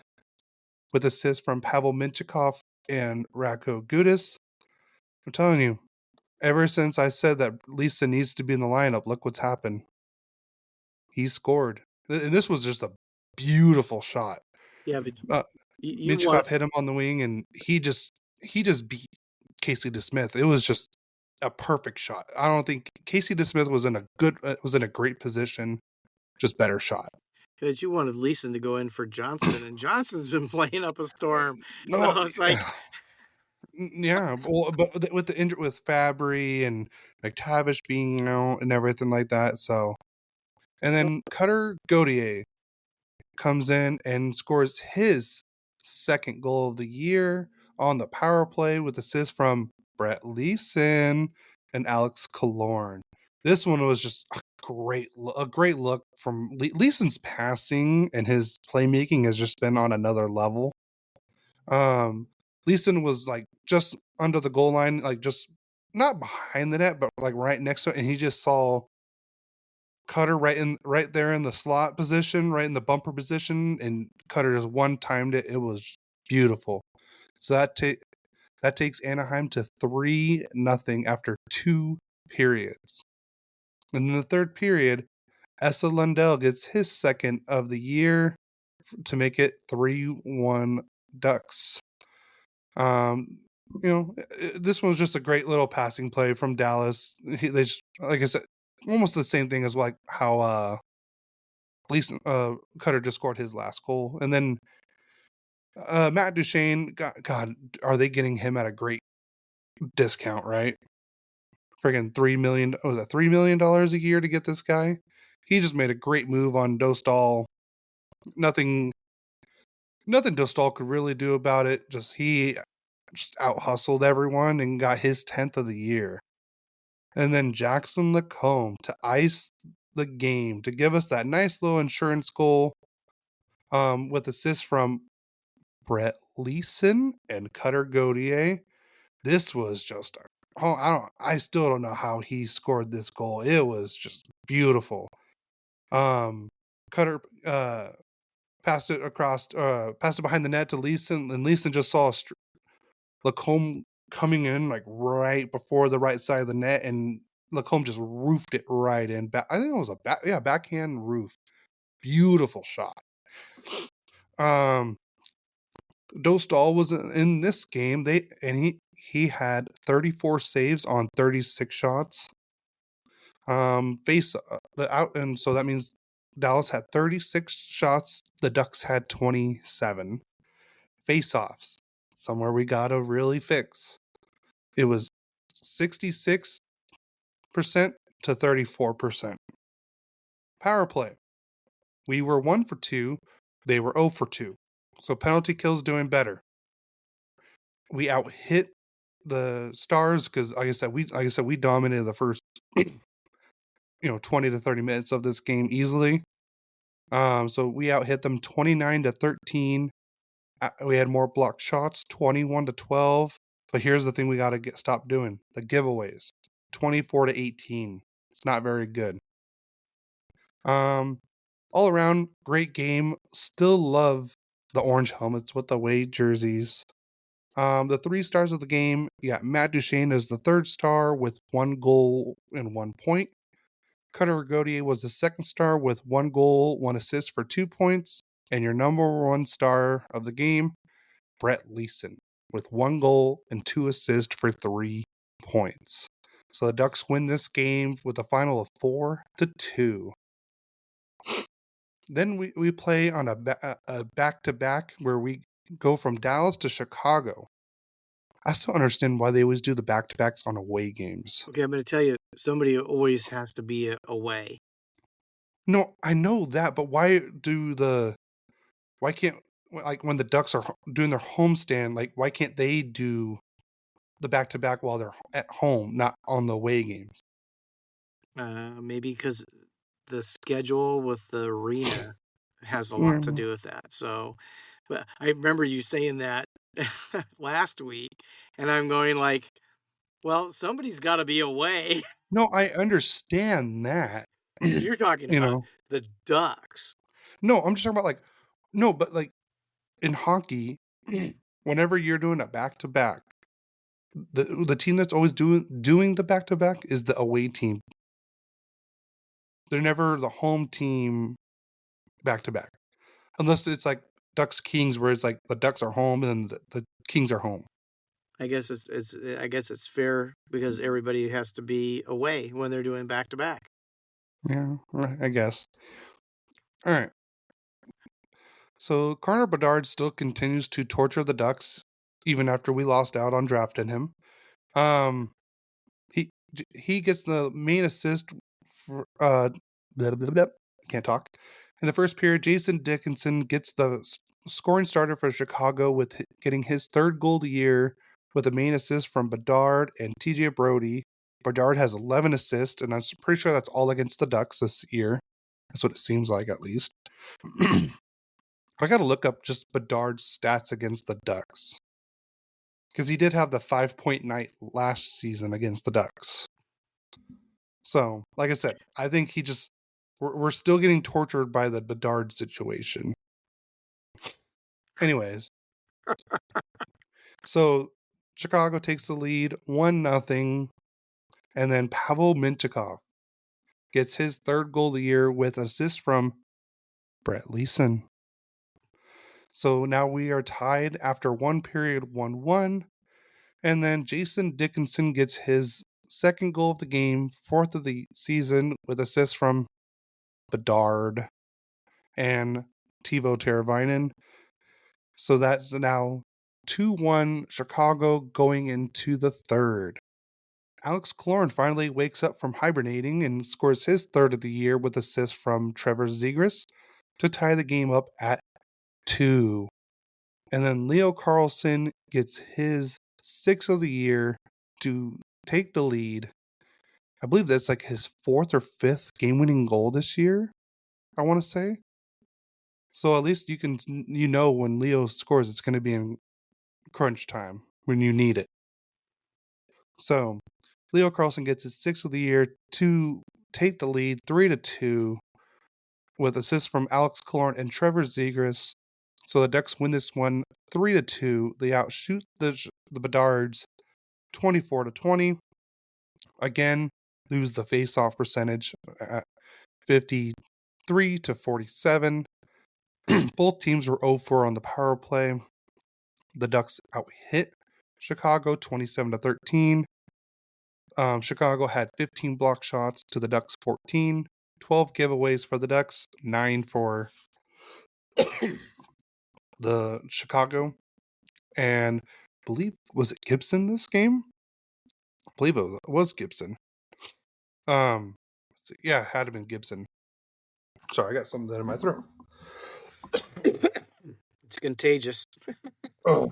with assists from Pavel Mintyukov and Radko Gudas. I'm telling you, ever since I said that Leason needs to be in the lineup, look what's happened. He scored. And this was just a beautiful shot. Yeah, but Mintyukov hit him on the wing, and he just beat Casey DeSmith. It was just a perfect shot. I don't think Casey DeSmith was in a great position, just better shot. But you wanted Leason to go in for Johnson, and Johnson's been playing up a storm. No, so it's like Yeah, well, but with the injury with Fabry and McTavish being out and everything like that, so and then Cutter Gauthier comes in and scores his second goal of the year on the power play with assist from Brett Leason and Alex Killorn. This one was just a great look from Leason's passing, and his playmaking has just been on another level. Leason was like just under the goal line, like just not behind the net, but like right next to it, and he just saw Cutter right there in the slot position, right in the bumper position, and Cutter just one timed it. It was beautiful. So that takes Anaheim to 3-0 after 2 periods. And in the third period, Essa Lundell gets his second of the year to make it 3-1 Ducks. This one was just a great little passing play from Dallas. They just, like I said, almost the same thing as like how Leason, Cutter just scored his last goal, and then Matt Duchene. God, are they getting him at a great discount? Right, friggin' $3 million. Was that $3 million a year to get this guy? He just made a great move on Dostal. Nothing Dostal could really do about it. He just out hustled everyone and got his 10th of the year. And then Jackson Lacombe to ice the game to give us that nice little insurance goal with assists from Brett Leason and Cutter Gauthier. This was just I still don't know how he scored this goal. It was just beautiful. Cutter passed it behind the net to Leason, and Leason just saw Lacombe coming in like right before the right side of the net, and Lacombe just roofed it right in. I think it was a backhand roof. Beautiful shot. Dostal was in this game. He had 34 saves on 36 shots. Face the out, and so that means Dallas had 36 shots. The Ducks had 27. Face-offs, somewhere we gotta really fix. It was 66% to 34%. Power play. We were 1 for 2. They were 0 for 2. So penalty kills doing better. We out hit the Stars because, like I said, we dominated the first 20 to 30 minutes of this game easily. So we out hit them 29 to 13. We had more blocked shots, 21 to 12. But here's the thing we got to stop doing: the giveaways, 24 to 18. It's not very good. All around, great game. Still love the orange helmets with the away jerseys. The 3 stars of the game, Matt Duchene is the 3rd star with 1 goal and 1 point. Cutter Gauthier was the 2nd star with 1 goal, 1 assist for 2 points. And your number 1 star of the game, Brett Leason, with 1 goal and 2 assists for 3 points. So the Ducks win this game with a final of 4-2. Then we play on a back-to-back where we go from Dallas to Chicago. I still understand why they always do the back-to-backs on away games. Okay, I'm going to tell you, somebody always has to be away. No, I know that, but why can't, like, when the Ducks are doing their homestand, like, why can't they do the back-to-back while they're at home, not on the away games? Maybe because the schedule with the arena has a lot to do with that. So, but I remember you saying that last week, and I'm going like, well, somebody's got to be away. No, I understand that. You're talking about the Ducks. No, I'm just talking about but like in hockey, whenever you're doing a back-to-back, the team that's always doing the back-to-back is the away team. They're never the home team back-to-back. Unless it's like Ducks Kings, where it's like the Ducks are home and the Kings are home. I guess it's fair because everybody has to be away when they're doing back-to-back. Yeah, I guess. All right. So Connor Bedard still continues to torture the Ducks. even after we lost out on drafting him. Um, he gets the main assist for blah, blah, blah, can't talk. In the first period, Jason Dickinson gets the scoring starter for Chicago with getting his third goal of the year with a main assist from Bedard and TJ Brody. Bedard has 11 assists, and I'm pretty sure that's all against the Ducks this year. That's what it seems like, at least. I got to look up just Bedard's stats against the Ducks, because he did have the 5-point night last season against the Ducks. So, like I said, I think we're still getting tortured by the Bedard situation. Anyways, so Chicago takes the lead 1-0, and then Pavel Mintyukov gets his third goal of the year with assist from Brett Leason. So now we are tied after one period 1-1, and then Jason Dickinson gets his second goal of the game, fourth of the season, with assists from Bedard and Teuvo Teravainen. So that's now 2-1 Chicago going into the third. Alex Killorn finally wakes up from hibernating and scores his third of the year with assists from Trevor Zegras to tie the game up at 2. And then Leo Carlsson gets his sixth of the year to take the lead. I believe that's like his fourth or fifth game-winning goal this year, I want to say. So at least when Leo scores, it's going to be in crunch time when you need it. So Leo Carlsson gets his sixth of the year to take the lead 3-2 with assists from Alex Killorn and Trevor Zegras. So the Ducks win this one 3-2. They outshoot the Bedards 24-20. Again, lose the face-off percentage at 53-47. Both teams were 0-4 on the power play. The Ducks out-hit Chicago 27-13. Chicago had 15 block shots to the Ducks 14. 12 giveaways for the Ducks, 9 for the Chicago. And I believe, was it Gibson this game? I believe it was Gibson. Yeah, it had to have been Gibson. Sorry, I got something in my throat. It's contagious. Oh.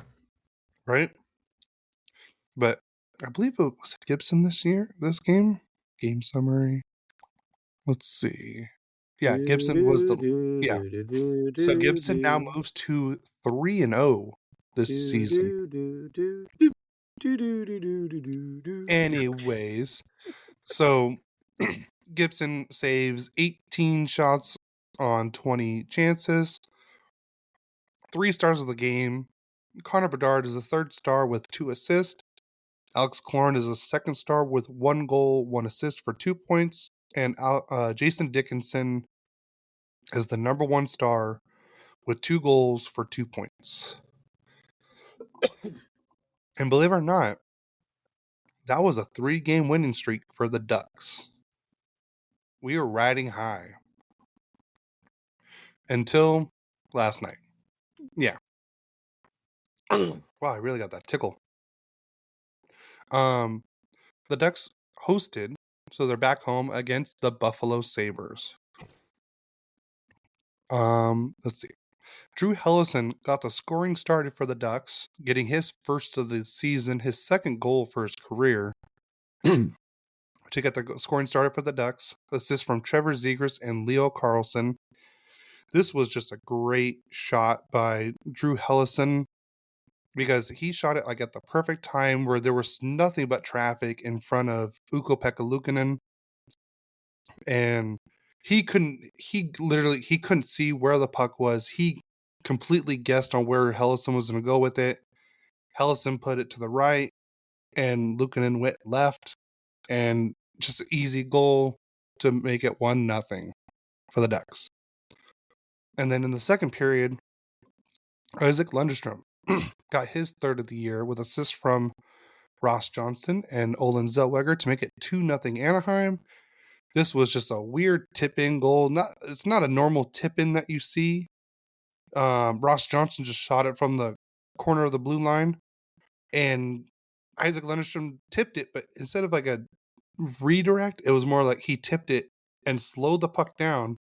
Right? But I believe it was Gibson this game. Game summary. Let's see. Yeah, Gibson was So Gibson now moves to 3-0 this season. Anyways, so Gibson saves 18 shots on 20 chances. 3 stars of the game. Connor Bedard is the third star with 2 assists. Alex Killorn is a second star with 1 goal, 1 assist for 2 points. And Jason Dickinson is the number 1 star with 2 goals for 2 points. And believe it or not, that was a 3-game winning streak for the Ducks. We were riding high. Until last night. Yeah. Wow, I really got that tickle. The Ducks hosted, so they're back home against the Buffalo Sabres. Let's see. Drew Hellison got the scoring started for the Ducks, getting his first of the season, his second goal for his career. To get the scoring started for the Ducks. Assist from Trevor Zegras and Leo Carlsson. This was just a great shot by Drew Hellison, because he shot it like at the perfect time where there was nothing but traffic in front of Ukko-Pekka Luukkonen. And he couldn't see where the puck was. He completely guessed on where Hellison was going to go with it. Hellison put it to the right, and Luukkonen went left, and just an easy goal to make it 1-0 for the Ducks. And then in the second period, Isaac Lundestrom got his third of the year with assists from Ross Johnston and Olin Zellweger to make it 2-0 Anaheim. This was just a weird tip-in goal. It's not a normal tip-in that you see. Ross Johnston just shot it from the corner of the blue line, and Isaac Lundstrom tipped it, but instead of like a redirect, it was more like he tipped it and slowed the puck down,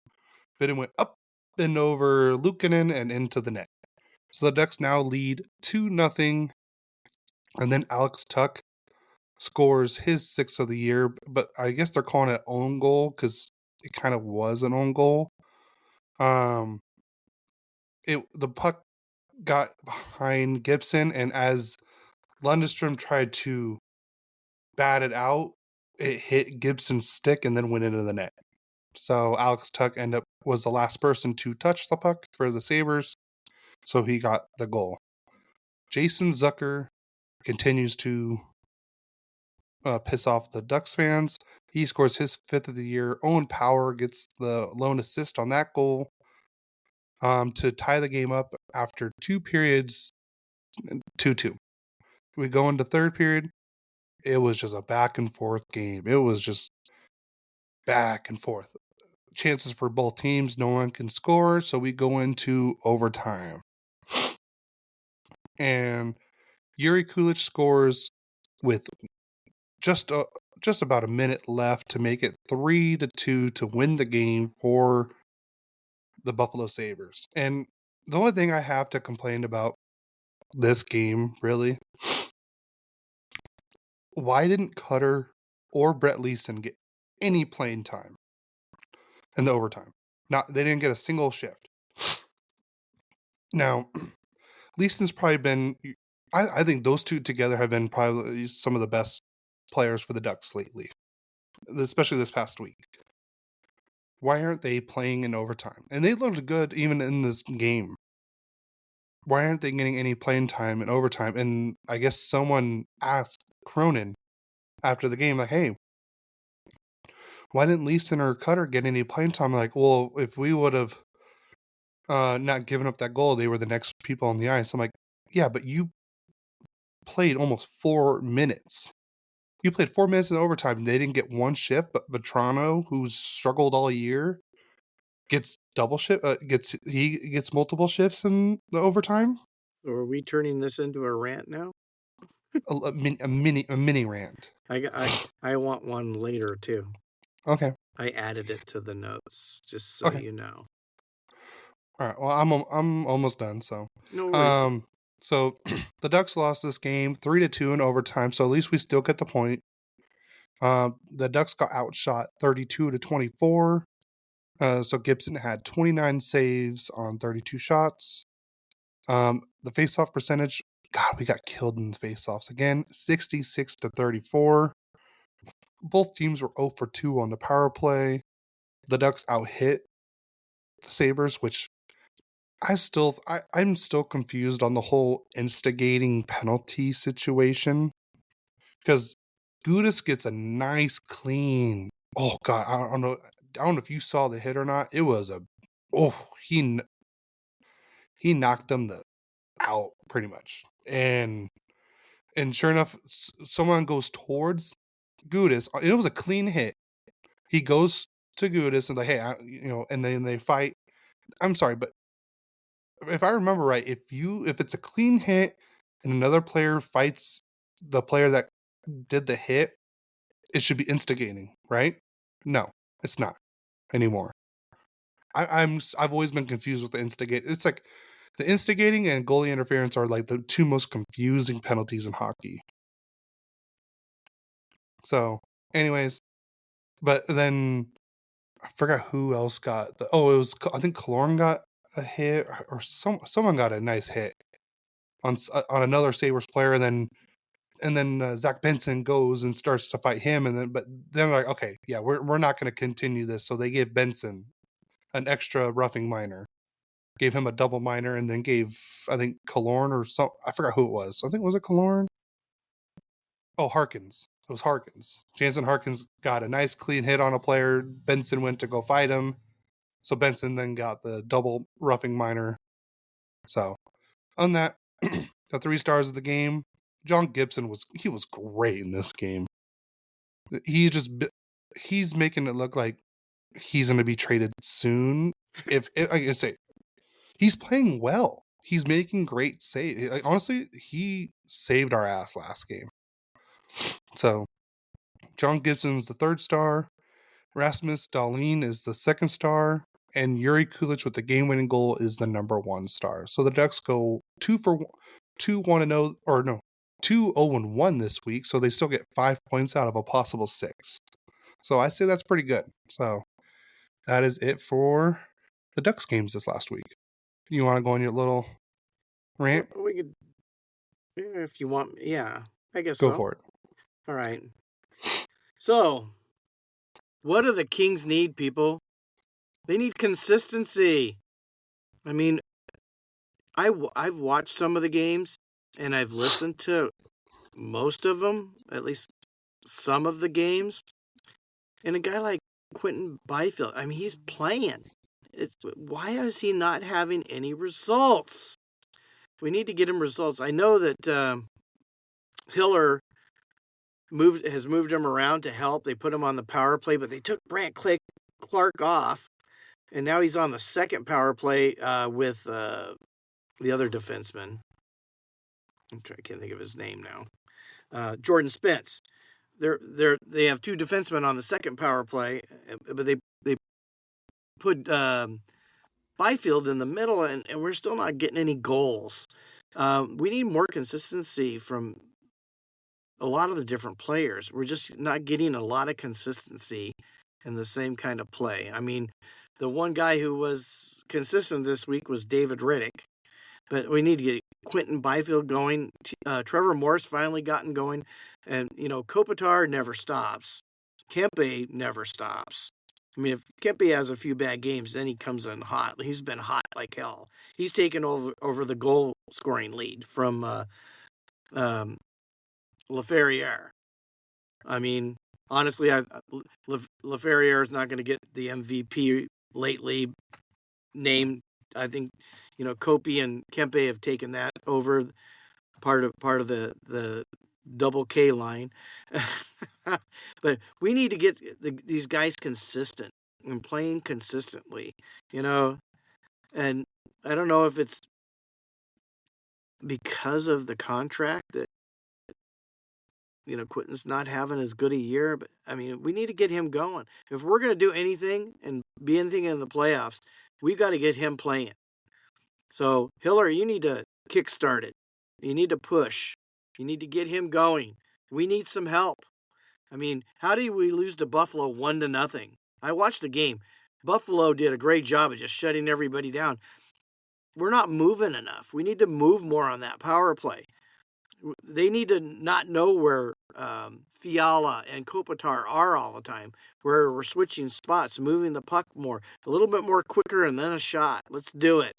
then it went up and over Luukkonen and into the net. So the Ducks now lead 2-0, and then Alex Tuck scores his 6th of the year, but I guess they're calling it own goal because it kind of was an own goal. The puck got behind Gibson, and as Lundstrom tried to bat it out, it hit Gibson's stick and then went into the net. So Alex Tuck was the last person to touch the puck for the Sabres, so he got the goal. Jason Zucker continues to piss off the Ducks fans. He scores his 5th of the year. Owen Power gets the lone assist on that goal to tie the game up after 2 periods, 2-2. We go into third period. It was just a back and forth game. It was just back and forth. Chances for both teams. No one can score, so we go into overtime. And Yuri Kulich scores with just about a minute left to make it 3-2 to win the game for the Buffalo Sabres. And the only thing I have to complain about this game, really, why didn't Cutter or Brett Leason get any playing time in the overtime? They didn't get a single shift. Now, Leason's probably been, I think those two together have been probably some of the best players for the Ducks lately, especially this past week. Why aren't they playing in overtime? And they looked good even in this game. Why aren't they getting any playing time in overtime? And I guess someone asked Cronin after the game, like, hey, why didn't Leason or Cutter get any playing time? Like, well, if we would have not given up that goal, they were the next people on the ice. I'm like, yeah, but you played almost 4 minutes. You played 4 minutes in overtime. They didn't get one shift, but Vetrano, who's struggled all year, gets double shift. He gets multiple shifts in the overtime. So are we turning this into a rant now? A mini rant. I want one later too. Okay. I added it to the notes just so you know. All right. Well, I'm almost done. So No worries. So the Ducks lost this game 3-2 in overtime. So at least we still get the point. The Ducks got outshot 32-24. So Gibson had 29 saves on 32 shots. The faceoff percentage, God, we got killed in the faceoffs again, 66-34. Both teams were 0 for 2 on the power play. The Ducks out-hit the Sabres, which I'm still confused on the whole instigating penalty situation. Because Gudis gets a nice clean. Oh God, I don't know if you saw the hit or not. It was he knocked them out pretty much, and sure enough, someone goes towards Gudis. It was a clean hit. He goes to Gudis and like, hey, and then they fight. I'm sorry, but if I remember right, if it's a clean hit and another player fights the player that did the hit, it should be instigating, right? No, it's not anymore. I've always been confused with the instigate. It's like the instigating and goalie interference are like the two most confusing penalties in hockey. So, anyways, but then I forgot who else got I think Kaloran got a hit or someone got a nice hit on another Sabres player, and then Zach Benson goes and starts to fight him, and then like, okay, yeah, we're not going to continue this. So they gave Benson an extra roughing minor, gave him a double minor, and then gave, I think, Kaloran or some, I forgot who it was. I think, was it Kaloran? Oh, Harkins. It was Harkins. Jansen Harkins got a nice clean hit on a player. Benson went to go fight him. So Benson then got the double roughing minor. So on that, the 3 stars of the game, John Gibson was great in this game. He's making it look like he's going to be traded soon. If I can say, he's playing well. he's making great save. Like, honestly, he saved our ass last game. So John Gibson's the 3rd star, Rasmus Dahlin is the 2nd star, and Yuri Kulich with the game-winning goal is the number 1 star. So the Ducks go 2-1-0, or no, 2-0-1 this week. So they still get 5 points out of a possible 6. So I say that's pretty good. So that is it for the Ducks games this last week. You want to go on your little rant? We could, if you want. Yeah, I guess Go so. for it. All right. So, what do the Kings need, people? They need consistency. I mean, I've watched some of the games, and I've listened to most of them, at least some of the games. And a guy like Quentin Byfield, I mean, he's playing. Why is he not having any results? We need to get him results. I know that Hiller has moved him around to help. They put him on the power play, but they took Brant Clark off, and now he's on the second power play with the other defenseman. I can't think of his name now. Jordan Spence. They have 2 defensemen on the second power play, but they put Byfield in the middle, and we're still not getting any goals. We need more consistency from a lot of the different players. We're just not getting a lot of consistency in the same kind of play. I mean, the one guy who was consistent this week was David Riddick, but we need to get Quentin Byfield going. Trevor Morris finally gotten going, and Kopitar never stops. Kempe never stops. I mean, if Kempe has a few bad games, then he comes in hot. He's been hot like hell. He's taken over the goal scoring lead from Laferriere. I mean, honestly, Laferriere is not going to get the MVP lately named. I think, Kopi and Kempe have taken that over, part of the double K line. But we need to get these guys consistent and playing consistently, and I don't know if it's because of the contract that Quentin's not having as good a year, but I mean, we need to get him going. If we're going to do anything and be anything in the playoffs, we've got to get him playing. So, Hiller, you need to kickstart it. You need to push. You need to get him going. We need some help. I mean, how did we lose to Buffalo 1-0? I watched the game. Buffalo did a great job of just shutting everybody down. We're not moving enough. We need to move more on that power play. They need to not know where Fiala and Kopitar are all the time, where we're switching spots, moving the puck more, a little bit more quicker, and then a shot. Let's do it.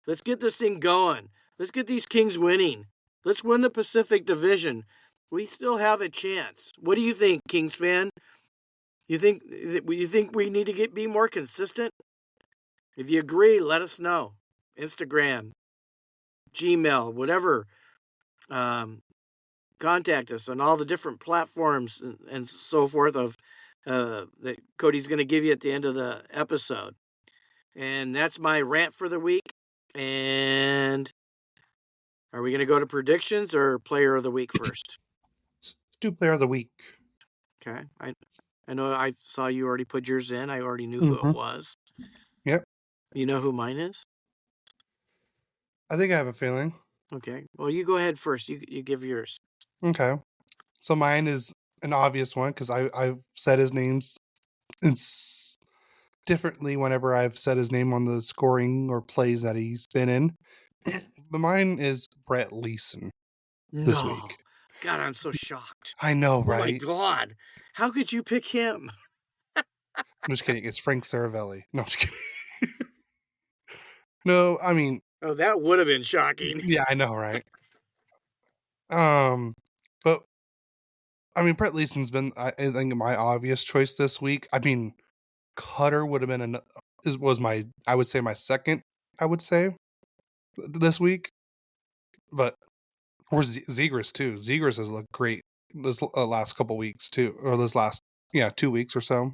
Let's get this thing going. Let's get these Kings winning. Let's win the Pacific Division. We still have a chance. What do you think, Kings fan? You think we need to be more consistent? If you agree, let us know. Instagram, Gmail, whatever. Contact us on all the different platforms and so forth that Cody's going to give you at the end of the episode. And that's my rant for the week. And are we going to go to predictions or player of the week first? Let's do player of the week. Okay. I know I saw you already put yours in. I already knew who it was. Yep. You know who mine is? I think I have a feeling. Okay. Well, you go ahead first. You give yours. Okay. So mine is an obvious one because I've said his names differently whenever I've said his name on the scoring or plays that he's been in. But mine is Brett Leason this week. God, I'm so shocked. I know, right? Oh my God. How could you pick him? I'm just kidding. It's Frank Saravelli. No, I'm just kidding. No, I mean... Oh, that would have been shocking. Yeah, I know, right? But, I mean, Brett Leason's been, I think, my obvious choice this week. I mean, Cutter would have been, I would say my second, this week. But, or Zegras, too. Zegras has looked great this last couple weeks, too. Or this last, 2 weeks or so.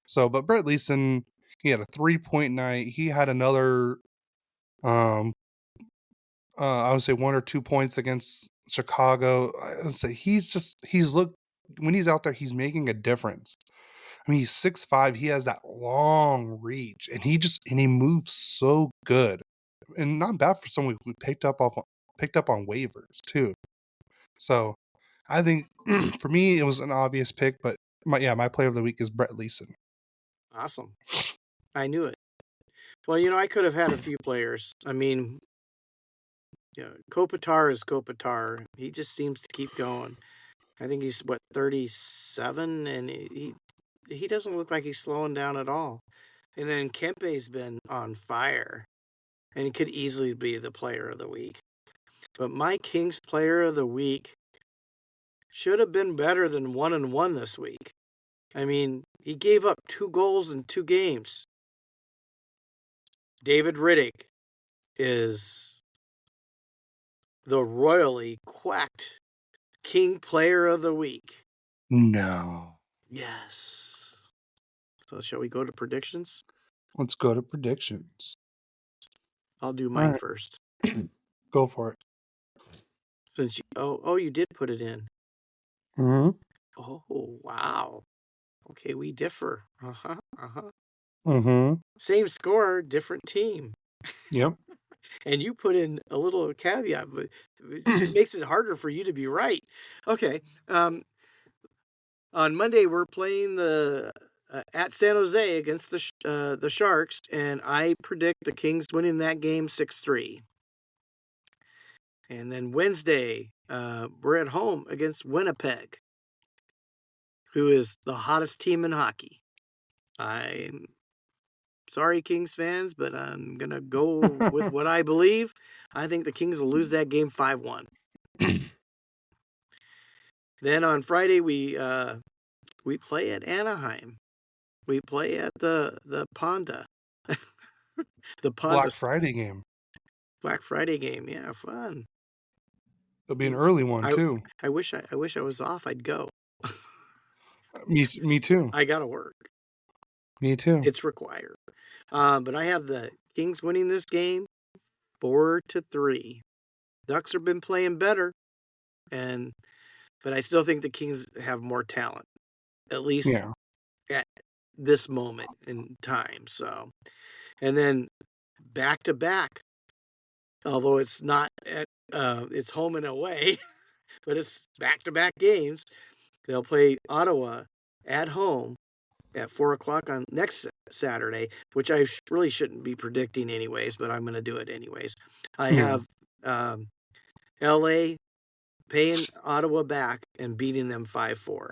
So, but Brett Leason, he had a 3-point night. He had another I would say 1 or 2 points against Chicago. I would say when he's out there, he's making a difference. I mean, he's 6'5". He has that long reach, and he moves so good, and not bad for someone who picked up on waivers too. So, I think for me it was an obvious pick, but my player of the week is Brett Leason. Awesome. I knew it. Well, I could have had a few players. I mean, Kopitar is Kopitar. He just seems to keep going. I think he's 37, and he doesn't look like he's slowing down at all. And then Kempe's been on fire, and he could easily be the player of the week. But my Kings player of the week should have been better than 1-1 this week. I mean, he gave up 2 goals in 2 games. David Riddick is the Royally Quacked King player of the week. No. Yes. So shall we go to predictions? Let's go to predictions. I'll do mine right. first. Go for it. Since you did put it in. Mm-hmm. Oh, wow. Okay, we differ. Mm-hmm. Same score, different team. Yep. And you put in a little caveat, but it makes it harder for you to be right. Okay. On Monday, we're playing at San Jose against the Sharks, and I predict the Kings winning that game 6-3. And then Wednesday, we're at home against Winnipeg, who is the hottest team in hockey. I'm sorry, Kings fans, but I'm going to go with what I believe. I think the Kings will lose that game 5-1. Then on Friday, we play at Anaheim. We play at the Ponda. The Ponda Black Friday game. Black Friday game. Yeah, fun. It'll be an early one too. I wish I was off. I'd go. Me too. I gotta work. Me too. It's required. But I have the Kings winning this game 4-3. Ducks have been playing better, but I still think the Kings have more talent, at least at this moment in time. So, and then back to back, although it's not it's home and away, but it's back to back games. They'll play Ottawa at home at 4:00 on next Saturday, which I really shouldn't be predicting anyways, but I'm going to do it anyways. I have LA paying Ottawa back and beating them 5-4.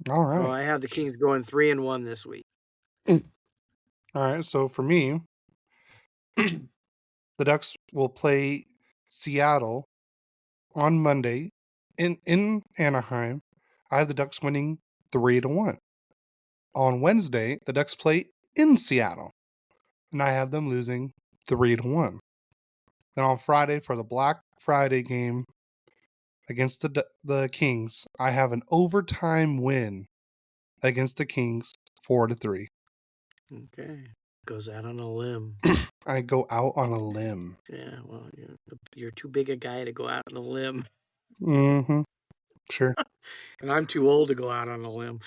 All right. So I have the Kings going 3-1 this week. All right. So for me, the Ducks will play Seattle on Monday in Anaheim. I have the Ducks winning 3-1. On Wednesday, the Ducks play in Seattle, and I have them losing 3-1. Then on Friday, for the Black Friday game against the Kings, I have an overtime win against the Kings 4-3. Okay. Goes out on a limb. I go out on a limb. Yeah, well, you're too big a guy to go out on a limb. Mm-hmm. Sure. And I'm too old to go out on a limb.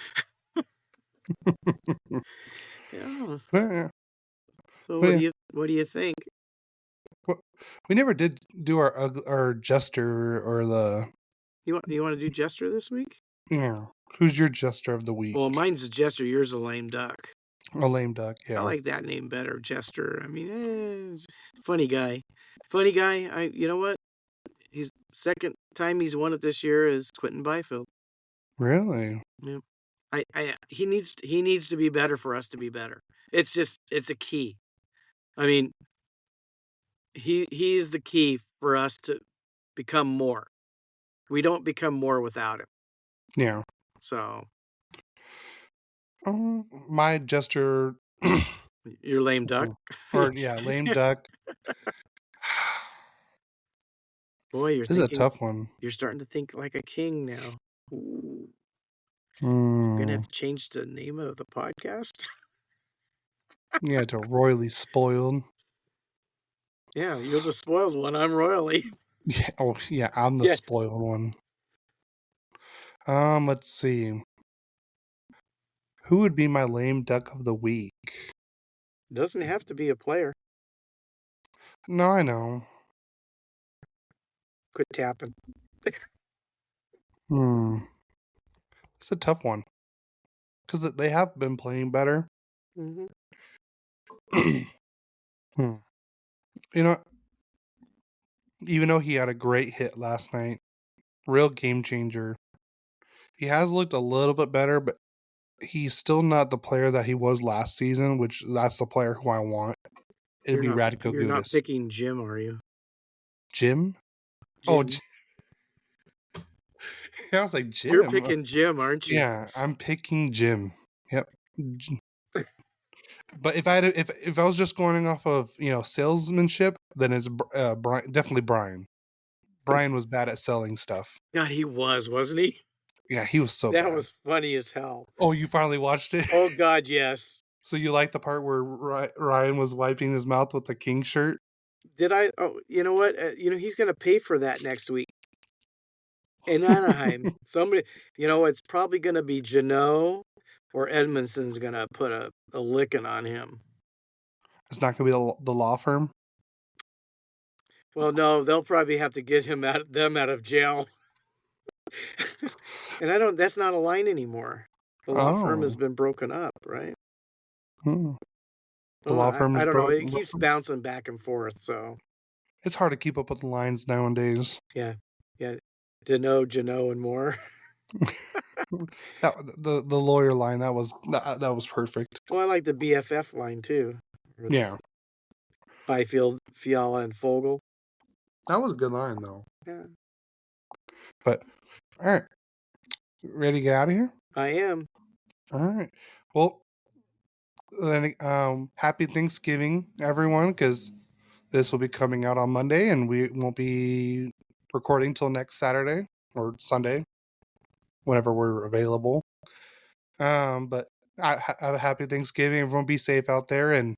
Yeah. Yeah. So what do you think? We never did do our jester or the. You want to do Jester this week? Yeah. Who's your jester of the week? Well, mine's a Jester. Yours a lame duck. A lame duck. Yeah. I like that name better, Jester. I mean, funny guy. Funny guy. You know what? He's second time he's won it this year is Quentin Byfield. Really? Yeah. He needs to be better for us to be better. It's a key. I mean, he's the key for us to become more. We don't become more without him. Yeah. So. My jester. Your lame duck. Lame duck. Boy, this is a tough one. You're starting to think like a king now. Ooh. You're gonna have to change the name of the podcast. Yeah, to Royally Spoiled. Yeah, you're the spoiled one. I'm Royally. Yeah, oh yeah, I'm the Yeah. spoiled one. Let's see. Who would be my lame duck of the week? Doesn't have to be a player. No, I know. Quit tapping. It's a tough one because they have been playing better. Mm-hmm. Hmm. You know, even though he had a great hit last night, real game changer. He has looked a little bit better, but he's still not the player that he was last season, which that's the player who I want. It'd be Radko You're not Gudas. picking Jim, are you? Jim? Oh, Jim. I was like, You're Jim. picking Jim, aren't you? Yeah, I'm picking Jim. Yep. But if I had if I was just going off of salesmanship, then it's Brian, definitely Brian. Brian was bad at selling stuff. God, he wasn't he? Yeah, he was so That bad. was funny as hell. Oh, you finally watched it? Oh God, yes. So you like the part where Ryan was wiping his mouth with the king shirt? Did I? Oh, you know what? He's going to pay for that next week in Anaheim. Somebody, it's probably going to be Jano or Edmondson's going to put a licking on him. It's not going to be the law firm? Well, no, they'll probably have to get them out of jail. And that's not a line anymore. The law firm has been broken up, right? The law firm is I don't know. It broken. keeps bouncing back and forth, so It's hard to keep up with the lines nowadays. yeah. Jano, and more. The lawyer line that was perfect. Well, I like the BFF line too. Yeah, Byfield, Fiala, and Fogle. that was a good line though. Yeah, But all right, ready to get out of here? I am. All right. Well, then happy Thanksgiving, everyone, because this will be coming out on Monday, and we won't be recording till next Saturday or Sunday, whenever we're available. But I have a happy Thanksgiving. Everyone be safe out there, and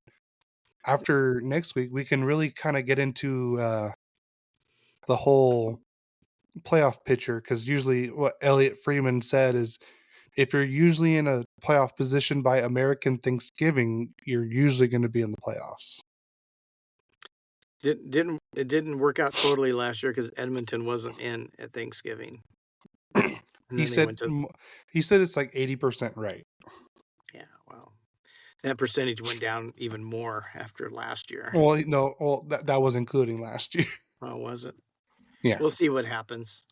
after next week, we can really kind of get into the whole playoff picture, because usually what Elliot Freeman said is if you're usually in a playoff position by American Thanksgiving, you're usually going to be in the playoffs. It didn't work out totally last year because Edmonton wasn't in at Thanksgiving. He said it's like 80% right. Yeah, well, that percentage went down even more after last year. Well, no, that was including last year. Oh, was it? Yeah. We'll see what happens.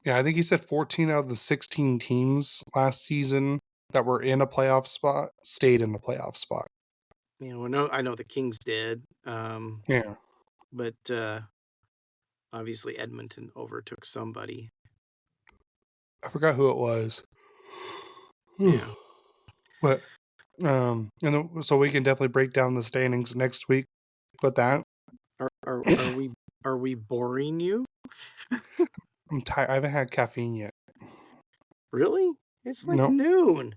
Yeah, I think he said 14 out of the 16 teams last season that were in a playoff spot stayed in the playoff spot. I know the Kings did. Yeah. But obviously Edmonton overtook somebody. I forgot who it was. Yeah. But so we can definitely break down the standings next week with that. Are we boring you? I'm tired. I haven't had caffeine yet. Really? It's like noon.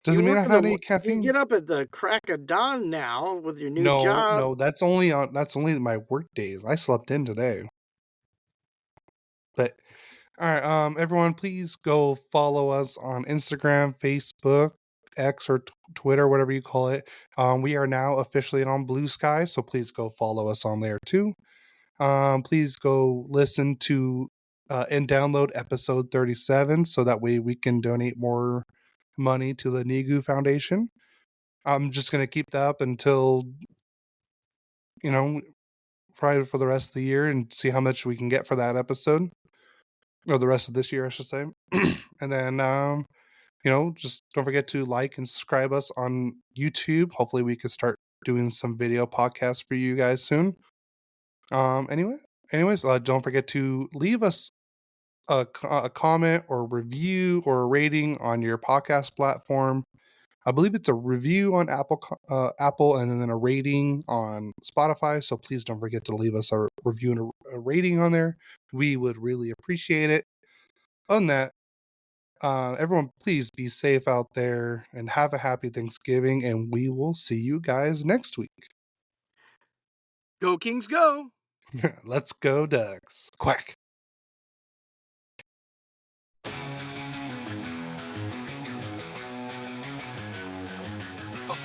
Doesn't mean I've had any caffeine. You get up at the crack of dawn now with your new job. No, that's only my work days. I slept in today. But all right, everyone, please go follow us on Instagram, Facebook, X, or Twitter, whatever you call it. We are now officially on Blue Sky, so please go follow us on there too. Please go listen to and download episode 37, so that way we can donate more money to the Nigu Foundation. I'm just gonna keep that up until probably for the rest of the year, and see how much we can get for that episode. Or the rest of this year, I should say. And then, just don't forget to like and subscribe us on YouTube. Hopefully we can start doing some video podcasts for you guys soon. Anyways, don't forget to leave us a comment or review or a rating on your podcast platform. I believe it's a review on Apple, and then a rating on Spotify. So please don't forget to leave us a review and a rating on there. We would really appreciate it. On that, everyone, please be safe out there and have a happy Thanksgiving. And we will see you guys next week. Go Kings, go! Let's go, Ducks. Quack. A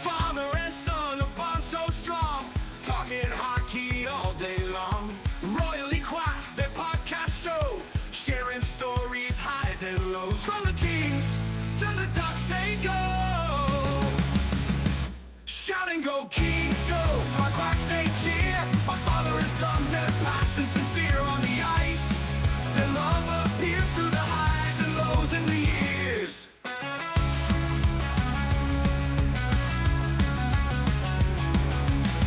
father and son, a bond so strong, talking hockey all day long. Royally Quacked, their podcast show, sharing stories, highs and lows. From the Kings to the Ducks they go, shouting go Kings, go! Quack, quack, they cheer. A father and son, their passion sincere on the ice. Their love appears through the highs and lows in the years.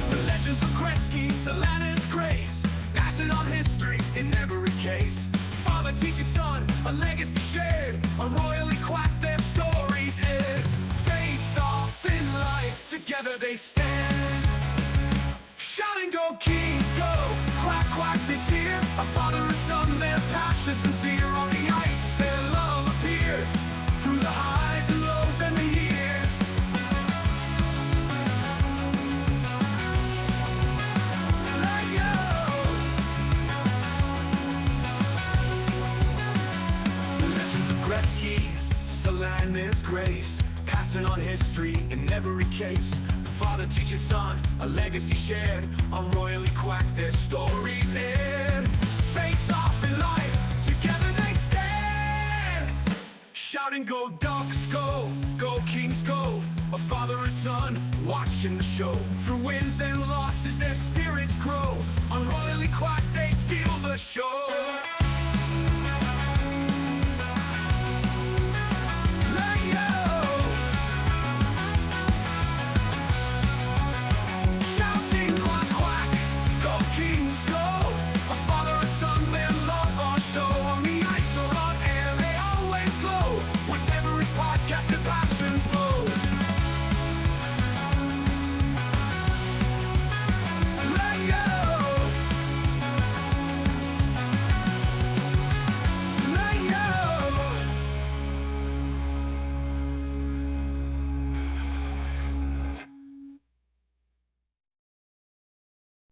The legends of Gretzky, Solana's grace, passing on history in every case. Father teaching son, a legacy shared. On Royally Quacked, their stories aired. Face off in life, together they stand. Shouting go Kings, go! Quack, quack, they cheer. A father and son, their passion sincere on the ice. Their love appears through the highs and lows and the years. Let go! The legends of Gretzky, Solana's grace, passing on history in every case. Father teaching son, a legacy shared. On Royally Quacked, their stories aired. Face off in life, together they stand. Shouting go Ducks, go! Go Kings, go! A father and son, watching the show. Through wins and losses, their spirits grow. On Royally Quacked, they steal the show. Podcast and